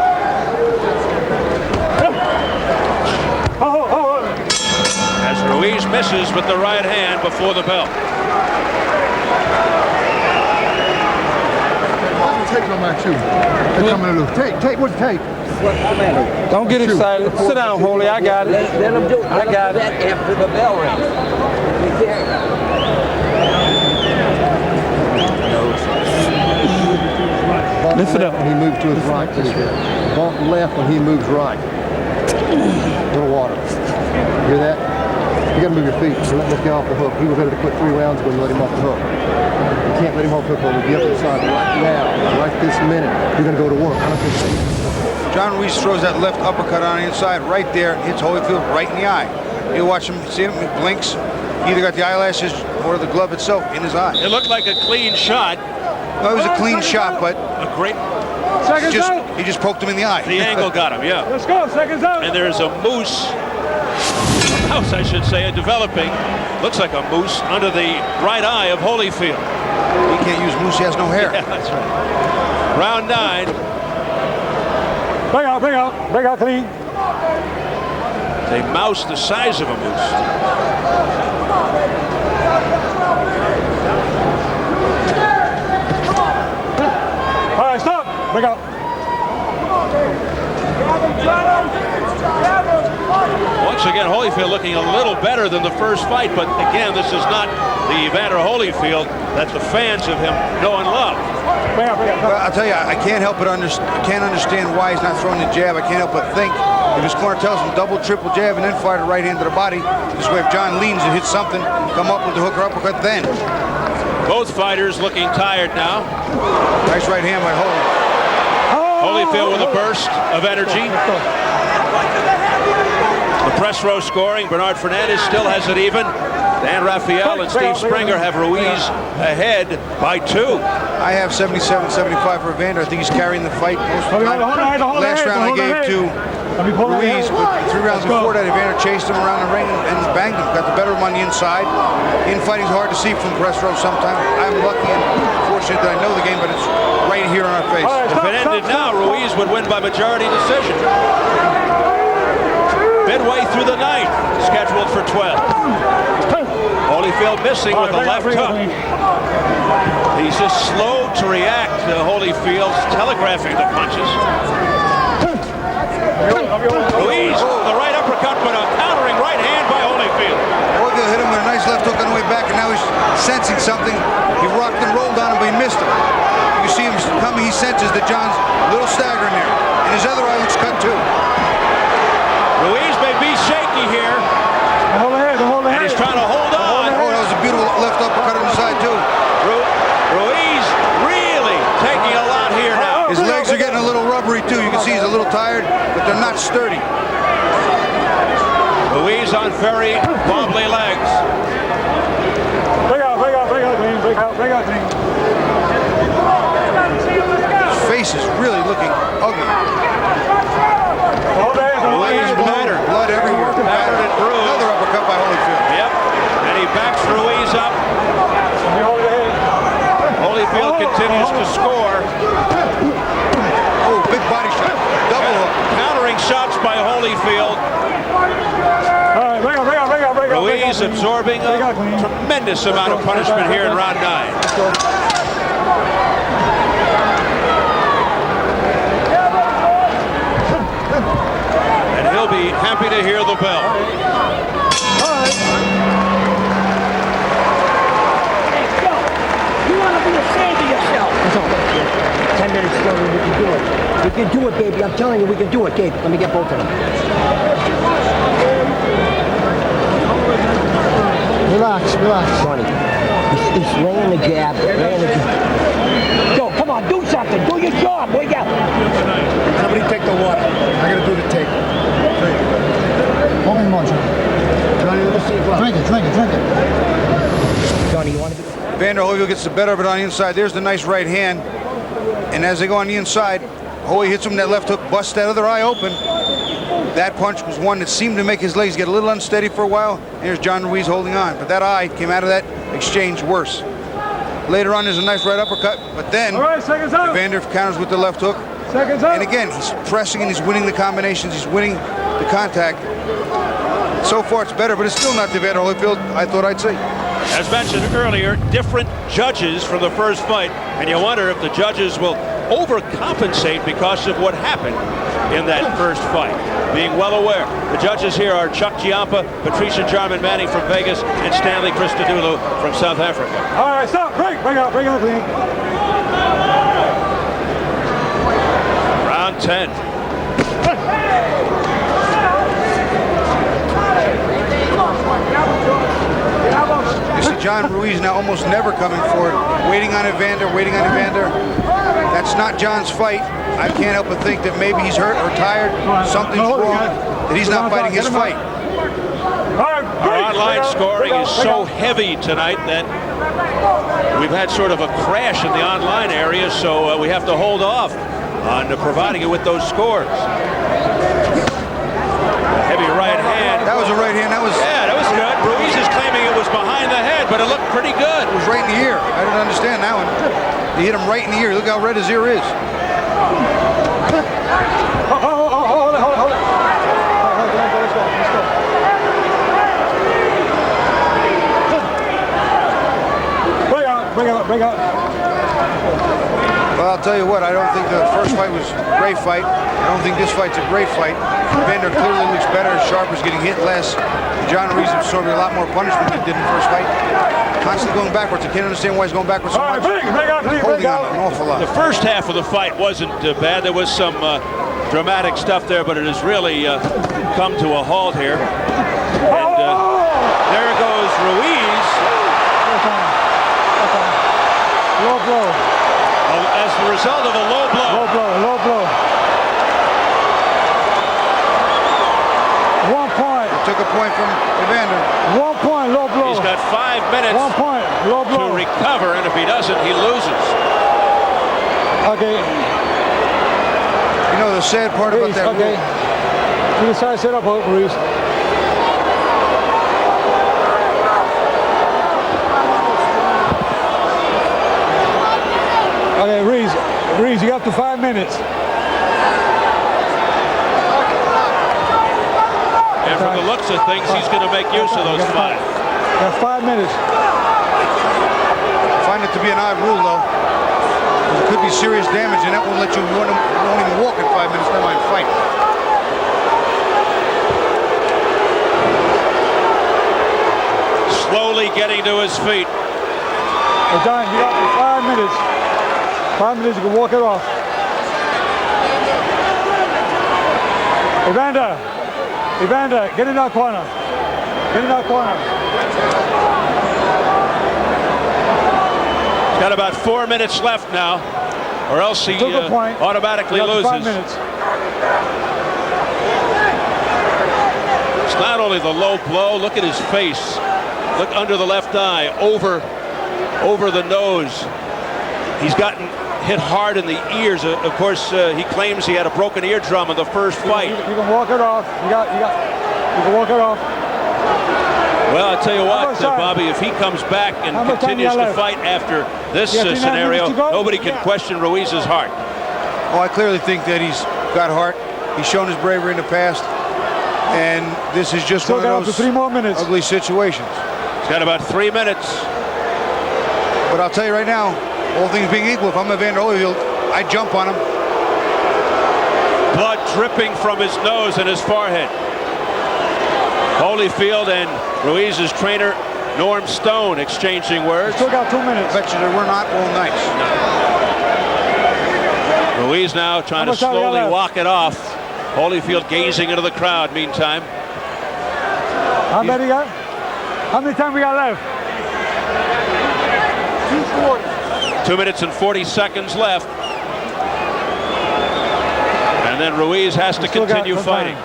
As Ruiz misses with the right hand before the bell. Take on my shoe. They're coming to lose. Take, what's take? Don't get excited. Sit down, Holy. I got it. Let him do it. I got it. After the bell rings. Lift it up. When he moves to his right. Bump left when he moves right. A little water. Hear that? You got to move your feet. So let this guy off the hook. He was ready to quit 3 rounds ago and let him off the hook. You can't let him off the hook. We'll be up inside right now, right this minute. You're going to go to work. John Ruiz throws that left uppercut on the inside right there, hits Holyfield right in the eye. You watch him, see him, he blinks. He either got the eyelashes or the glove itself in his eye. It looked like a clean shot. No, it was a clean shot, but a great. He just poked him in the eye. The angle got him, yeah. Let's go, seconds out. And there's a moose, a mouse, I should say, developing. Looks like a moose under the right eye of Holyfield. He can't use moose, he has no hair. Yeah, that's right. Round 9. Bring out clean. A mouse the size of a moose. All right, stop. Bring out. Once again, Holyfield looking a little better than the first fight, but again, this is not the Evander Holyfield that the fans of him know and love. Well, I'll tell you, I can't help but can't understand why he's not throwing the jab. I can't help but think if his corner tells him double, triple jab and then fire the right hand to the body, this way if John leans and hits something, come up with the hook or uppercut then. Both fighters looking tired now. Nice right hand by Holy. Holyfield with a burst of energy. The press row scoring. Bernard Fernandez still has it even. Dan Rafael and Steve Springer have Ruiz ahead by 2. I have 77-75 for Evander. I think he's carrying the fight most of the time. Last round I gave to Ruiz, but 3 rounds before that, Evander chased him around the ring and banged him. Got the better of him on the inside. Infighting's hard to see from press row sometimes. I'm lucky and fortunate that I know the game, but it's right here on our face. If it ended now, Ruiz would win by majority decision. Midway through the ninth, scheduled for 12. Holyfield missing with a left hook. He's just slow to react to Holyfield's telegraphing the punches. Ruiz, the right uppercut, but a countering right hand by Holyfield. Holyfield hit him with a nice left hook on the way back, and now he's sensing something. He rocked and rolled on him, but he missed him. You see him coming, he senses that John's a little staggering there. And his other eye looks cut too. Ruiz may be shaky here. And he's trying to hold on. Oh, that was a beautiful left uppercut on the side too. Ruiz really taking a lot here now. His legs are getting a little rubbery too. You can see he's a little tired, but they're not sturdy. Ruiz on very wobbly legs. Break out, clean. His face is really looking ugly. Ruiz battered. Blood everywhere. Battered and bruised. Another uppercut by Holyfield. Yep. And he backs Ruiz up. Holyfield continues to score. Oh, big body shot. Double hook. Countering shots by Holyfield. Ruiz absorbing a tremendous amount of punishment here in round 9. He'll be happy to hear the bell. You want to be ashamed of yourself. 10 minutes ago, we can do it. We can do it, baby. I'm telling you, we can do it, Gabe. Let me get both of them. Relax. Johnny, he's laying the jab, Go, come on, do something. Do your job. Wake up. Somebody take the water. I gotta do the tape. Open more, Johnny, drink it. Johnny, you want to be... Evander Holyfield gets the better of it on the inside. There's the nice right hand. And as they go on the inside, Holy hits him with that left hook, busts that other eye open. That punch was one that seemed to make his legs get a little unsteady for a while. Here's John Ruiz holding on. But that eye came out of that exchange worse. Later on, there's a nice right uppercut. But then, Evander counters with the left hook. And again, he's pressing and he's winning the combinations. He's winning the contact. So far, it's better, but it's still not the Evander Holyfield I thought I'd see. As mentioned earlier, different judges from the first fight, and you wonder if the judges will overcompensate because of what happened in that first fight. Being well aware, the judges here are Chuck Giampa, Patricia Jarman Manning from Vegas, and Stanley Christodoulou from South Africa. All right, stop, break out, clean. Round 10. You see John Ruiz now almost never coming forward, waiting on Evander. That's not John's fight. I can't help but think that maybe he's hurt or tired, something's wrong, that he's not fighting his fight. Our online scoring is so heavy tonight that we've had sort of a crash in the online area, so we have to hold off on providing you with those scores. Heavy right hand. That was a right hand. That was good. Ruiz is claiming it was behind the head, but it looked pretty good. It was right in the ear. I didn't understand that one. He hit him right in the ear. Look how red his ear is. Hold it. Let's go. Break out. Well, I'll tell you what, I don't think the first fight was a great fight. I don't think this fight's a great fight. Evander clearly looks better. Sharper's getting hit less. John Ruiz absorbed a lot more punishment than he did in the first fight. Constantly going backwards. I can't understand why he's going backwards so much. Holding on an awful lot. The first half of the fight wasn't bad. There was some dramatic stuff there, but it has really come to a halt here. And there goes Ruiz. Low blow. As the result of a low blow. Low blow. 1 point. Took a point from Evander. 1 point, low blow. He's got 5 minutes 1 point, low blow. to recover, and if he doesn't, he loses. Okay. You know the sad part about that rule. You decide to set up, Ruiz. Okay, Ruiz, you got up to 5 minutes. And from the looks of things, he's going to make use of those 5. That's 5 minutes. I find it to be an odd rule, though. It could be serious damage, and that won't let you, you won't even walk in 5 minutes, never mind fight. Slowly getting to his feet. Hey, Don, you got 5 minutes. 5 minutes, you can walk it off. Evander, get in that corner. He's got about 4 minutes left now, or else he automatically loses. 5 minutes. It's not only the low blow, look at his face. Look under the left eye, over the nose. He's gotten hit hard in the ears. Of course, he claims he had a broken eardrum in the first fight. You can walk it off. You can walk it off. Well, I'll tell you what, Bobby, if he comes back and continues to fight after this scenario, nobody can question Ruiz's heart. Oh, I clearly think that he's got heart. He's shown his bravery in the past, and this is just one of those 3 more minutes. Ugly situations. He's got about 3 minutes. But I'll tell you right now, all things being equal, if I'm Evander Holyfield, I'd jump on him. Blood dripping from his nose and his forehead. Holyfield and Ruiz's trainer, Norm Stone, exchanging words. Still got 2 minutes. I bet you that we're not all nice. Ruiz now trying to slowly walk it off. Holyfield gazing into the crowd meantime. How many got? How many time we got left? 2:40. 2 minutes and 40 seconds left. And then Ruiz has to continue fighting.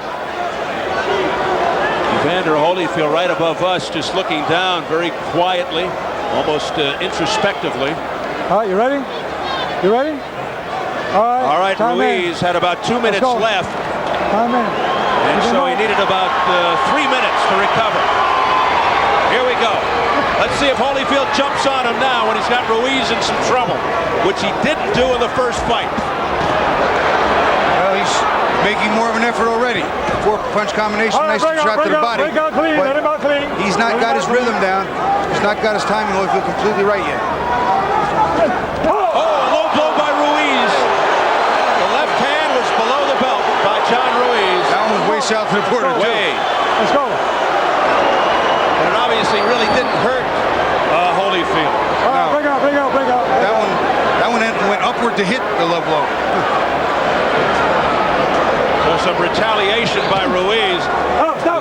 Evander Holyfield right above us, just looking down very quietly, almost introspectively. All right, you ready? You ready? All right, Ruiz had about 2 minutes left. And so he needed about 3 minutes to recover. Here we go. Let's see if Holyfield jumps on him now when he's got Ruiz in some trouble, which he didn't do in the first fight. making more of an effort already. 4-punch combination, nice shot to the body. But he's not got his rhythm down. He's not got his timing Holyfield completely right yet. Oh, low blow by Ruiz. The left hand was below the belt by John Ruiz. That one was way south of the border, too. Let's go. And it obviously really didn't hurt Holyfield. No. Bring out. That one went upward to hit the low blow. So some retaliation by Ruiz.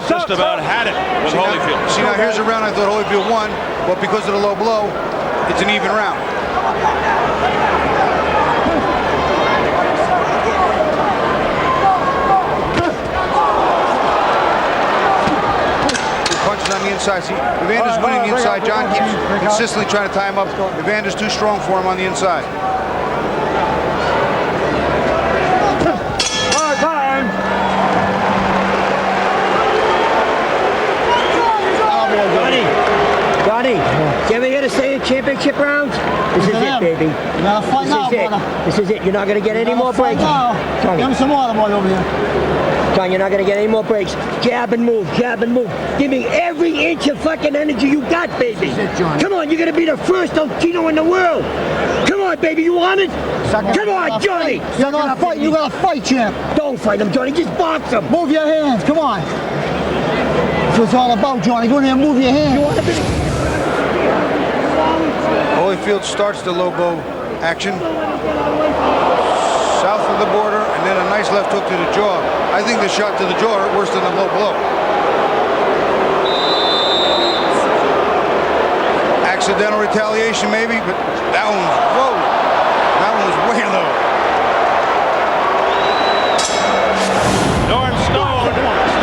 Just about had it with Holyfield. See, now here's a round I thought Holyfield won, but because of the low blow, it's an even round. Punches on the inside. See, Evander's winning the inside. John keeps consistently trying to tie him up. Evander's too strong for him on the inside. Johnny, you ever hear the saying championship rounds? This is it, baby. You gotta fight now, brother. This is it. You're not gonna get any more breaks. Give him some water, boy, over here. John, you're not gonna get any more breaks. Jab and move, jab and move. Give me every inch of fucking energy you got, baby. Come on, you're gonna be the first Tino in the world. Come on, baby, you want it? Come on, Johnny. You gotta fight, champ. Don't fight him, Johnny. Just box him. Move your hands. Come on. That's what it's all about, Johnny. Go in there and move your hands. Holyfield starts the low blow action. South of the border, and then a nice left hook to the jaw. I think the shot to the jaw hurt worse than the low blow. Accidental retaliation maybe, but that one was low. That one was way low. Norm Stone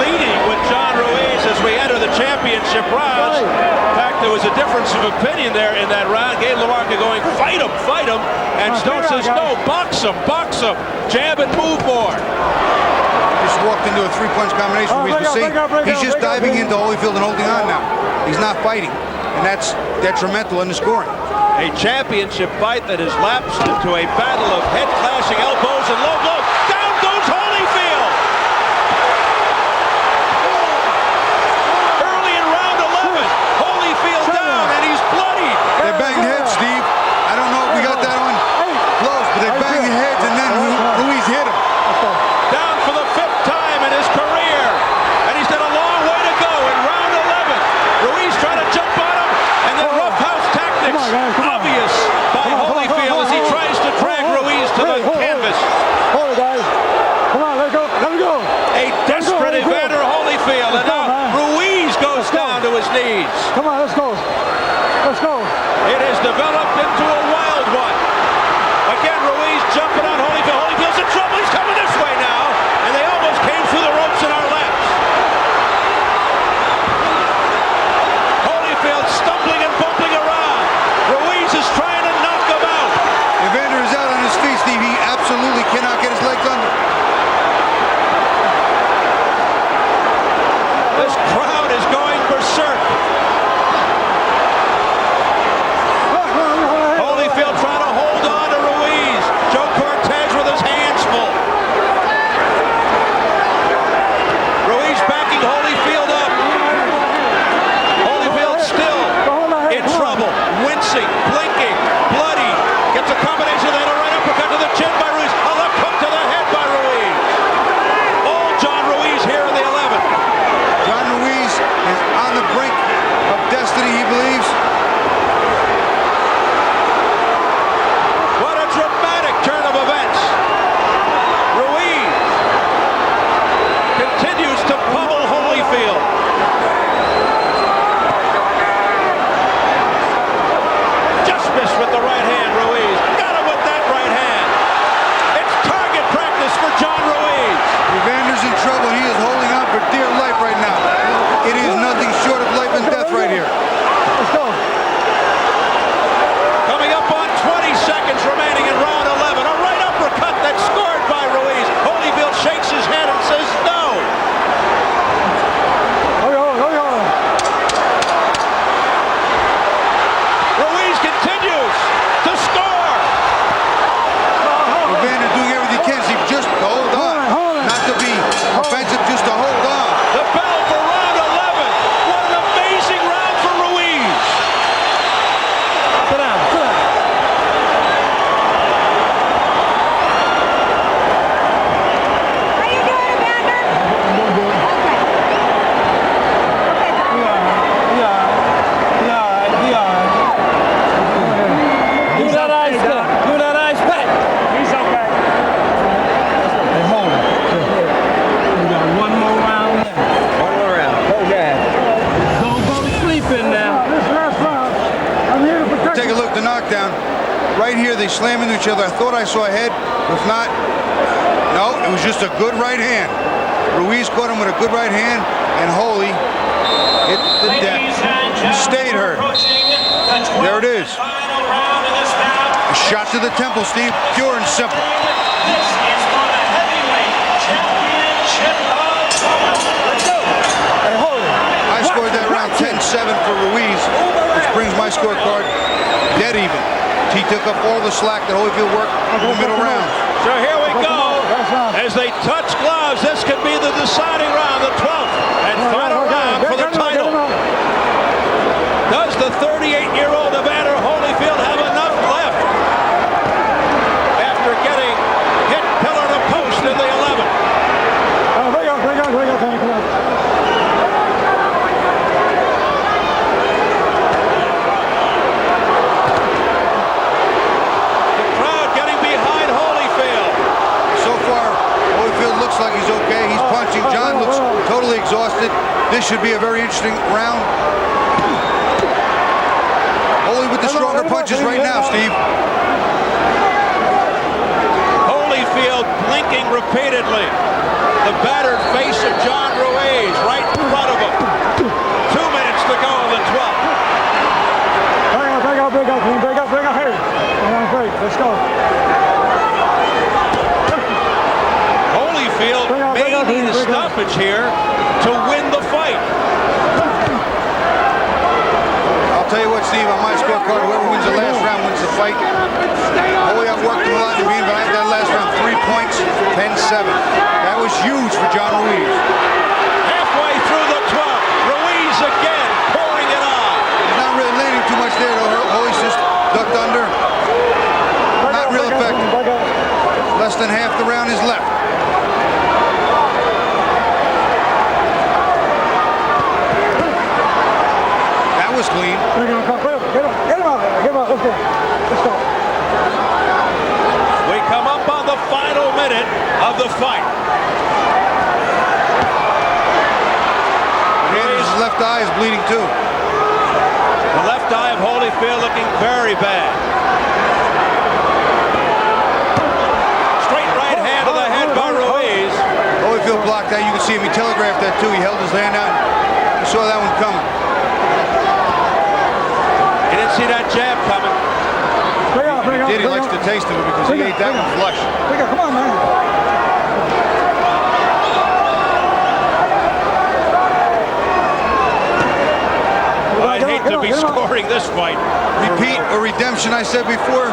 leading with John Ruiz as we enter the championship rounds. In fact, there was a difference of opinion there in that round. Gabe LaMarca going, fight him. And Stone says, no, box him. Jab and move more. Just walked into a 3-punch combination. He's just diving into Holyfield and holding on now. He's not fighting, and that's detrimental in the scoring. A championship fight that has lapsed into a battle of head-clashing elbows and low blows. Down goes Holyfield! Early in round 11, Holyfield down, and he's bloody. They banged heads, Steve. I don't know if we got that on close, but they banged heads, and then Ruiz hit him. Down for the 5th time in his career, and he's got a long way to go in round 11. Ruiz trying to jump on him, and then roughhouse tactics obvious by Holyfield as he tries to drag Ruiz to the canvas. Hold it, guys. Come on, let him go. A desperate Evander Holyfield, and now Ruiz goes down to his knees. Come on, let's go. It has developed into a wild one. Again, Ruiz jumping on Holyfield. Holyfield's in trouble. He's coming this way now, and they almost came through the ropes in our laps. Holyfield stumbling and bumping around. Ruiz is trying to knock him out. Evander is out on his feet, Steve. He absolutely cannot get his legs under. This crowd is going berserk. Right here, they slam into each other. I thought I saw a head. If not, no, it was just a good right hand. Ruiz caught him with a good right hand, and Holy hit the deck. Stayed hurt. There it is. A shot to the temple, Steve. Pure and simple. This is for the heavyweight championship I scored that round 10-7 for Ruiz, which brings my scorecard dead even. He took up all the slack that Holyfield worked in the middle round. So here we go. As they touch gloves, this could be the deciding round, the 12th and final round for the title. Does the 38-year-old Evander Holyfield have enough left after getting hit pillar to post in the 11th? Looks like he's okay. He's punching. John looks totally exhausted. This should be a very interesting round. Holy with the stronger punches right now, Steve. Holyfield blinking repeatedly. The battered face of John Ruiz right in front of him. 2 minutes to go in the 12th. Bring up here. Let's go. Holyfield may need a stoppage here to win the fight. I'll tell you what, Steve, on my scorecard, whoever wins the last round wins the fight. Holy, I've worked him a lot in the ring, but I have that last round 3 points, 10-7. That was huge for John Ruiz. Halfway through the 12th, Ruiz again pouring it on. He's not really landing too much there, though. Holy's just ducked under. Not real effective. Less than half the round is left. Was clean. Get him out there. Let's go. We come up on the final minute of the fight. His left eye is bleeding too. The left eye of Holyfield looking very bad. Straight right hand to the head by Ruiz. Holyfield blocked that. You can see him. He telegraphed that too. He held his hand out. You saw that one coming. See that jab coming. He likes to taste of it because he ate that one flush. Come on, man. I'd hate to be scoring this fight. Repeat or redemption, I said before.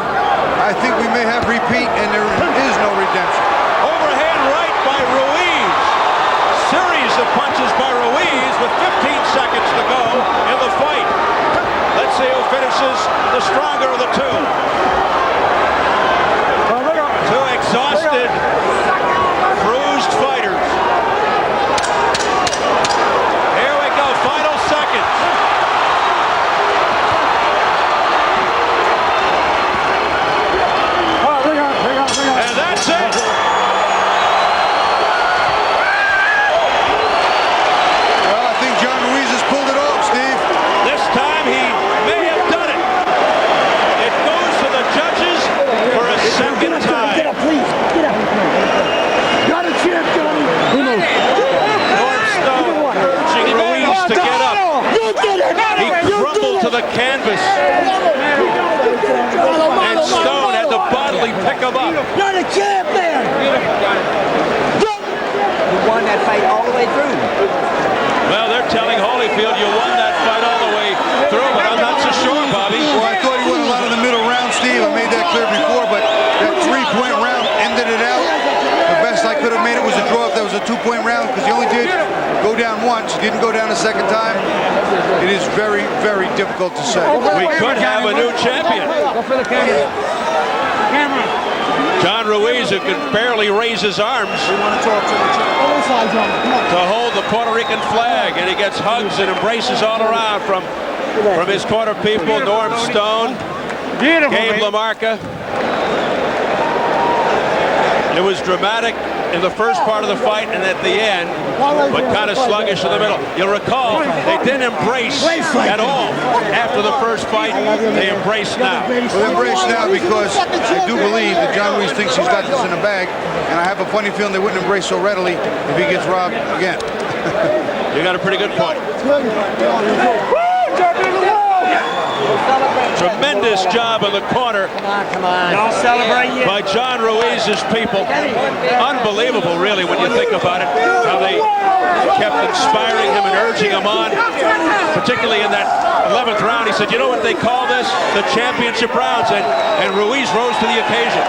I think we may have repeat, and there is no redemption. Overhand right by Ruiz. Series of punches by Ruiz with 15 seconds to go in the fight. Let's see who finishes the stronger of the two. Two exhausted, bruised fighters. Here we go, final seconds. And that's it. Well, I think John Ruiz has pulled it off, Steve. This time he may have done it. It goes to the judges for a second time. Get up, please. Get up. Got a champ, Johnny. Stone urging Ruiz to get up. He crumbled to the canvas. And Stone had to bodily pick him up. You're the champ, man. You won that fight all the way through. Well, they're telling Holyfield you won that fight all the way through, but I'm not so sure, Bobby. Well, I thought he won a lot of the middle round, Steve. I made that clear before, but that 3-point round ended it out. The best I could have made it was a draw if that was a 2-point round, because he only did go down once. He didn't go down a second time. It is very, very difficult to say. We could have a new champion. John Ruiz, who could barely raise his arms to hold the Puerto Rican flag, and he gets hugs and embraces all around from his corner people, Norm Stone, Gabe LaMarca. It was dramatic in the first part of the fight and at the end, but kind of sluggish in the middle. You'll recall they didn't embrace at all after the first fight. They embrace now. Well, they embrace now because I do believe that John Ruiz thinks he's got this in the bag, and I have a funny feeling they wouldn't embrace so readily if he gets robbed again. You got a pretty good point. Tremendous job in the corner. Come on. Don't celebrate yet. By John Ruiz's people. Unbelievable, really, when you think about it, how they kept inspiring him and urging him on, particularly in that 11th round. He said, you know what they call this? The championship rounds, and Ruiz rose to the occasion.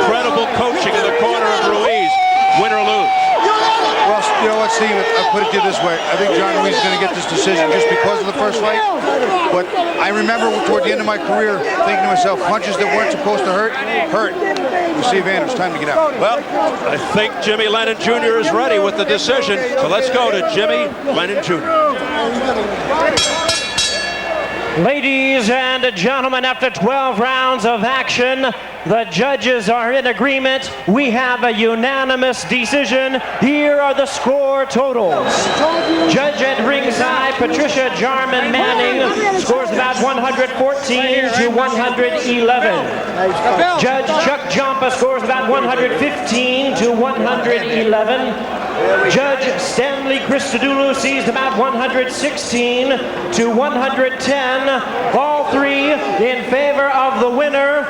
Incredible coaching in the corner of Ruiz, win or lose. Well, you know what, Steve? I'll put it to you this way. I think John Ruiz is going to get this decision just because of the first fight. But I remember toward the end of my career thinking to myself, punches that weren't supposed to hurt. You see, Evander, it's time to get out. Well, I think Jimmy Lennon Jr. is ready with the decision. So let's go to Jimmy Lennon Jr. Ladies and gentlemen, after 12 rounds of action, the judges are in agreement. We have a unanimous decision. Here are the score totals. Judge at ringside, Patricia Jarman Manning, scores about 114 to 111. Judge Chuck Jampa scores about 115 to 111. Judge Stanley Christodoulou sees about 116 to 110. All three in favor of the winner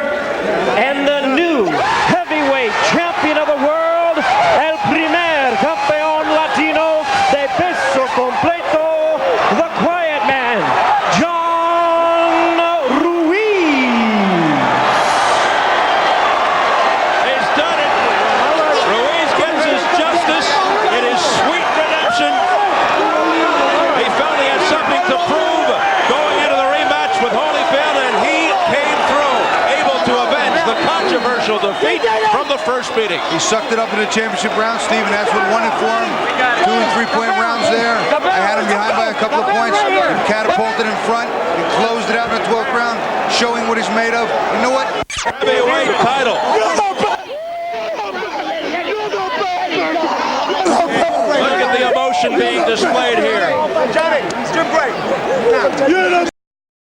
and the new heavyweight champion of the world, el primer campeón latino de peso completo, the quiet man, John Ruiz. He's done it. Ruiz gets his justice. It is sweet redemption. He felt he had something to prove going into the rematch with Holyfield, and he came through, able to avenge the controversial defeat from the first meeting. He sucked it up in the championship round, Steve, and that's what won it for him. 2 and 3 point rounds there. I had him behind by a couple of points, and catapulted in front and closed it out in the 12th round, showing what he's made of. You know what? Heavyweight title. Look at the emotion being displayed here. Johnny, he's doing great.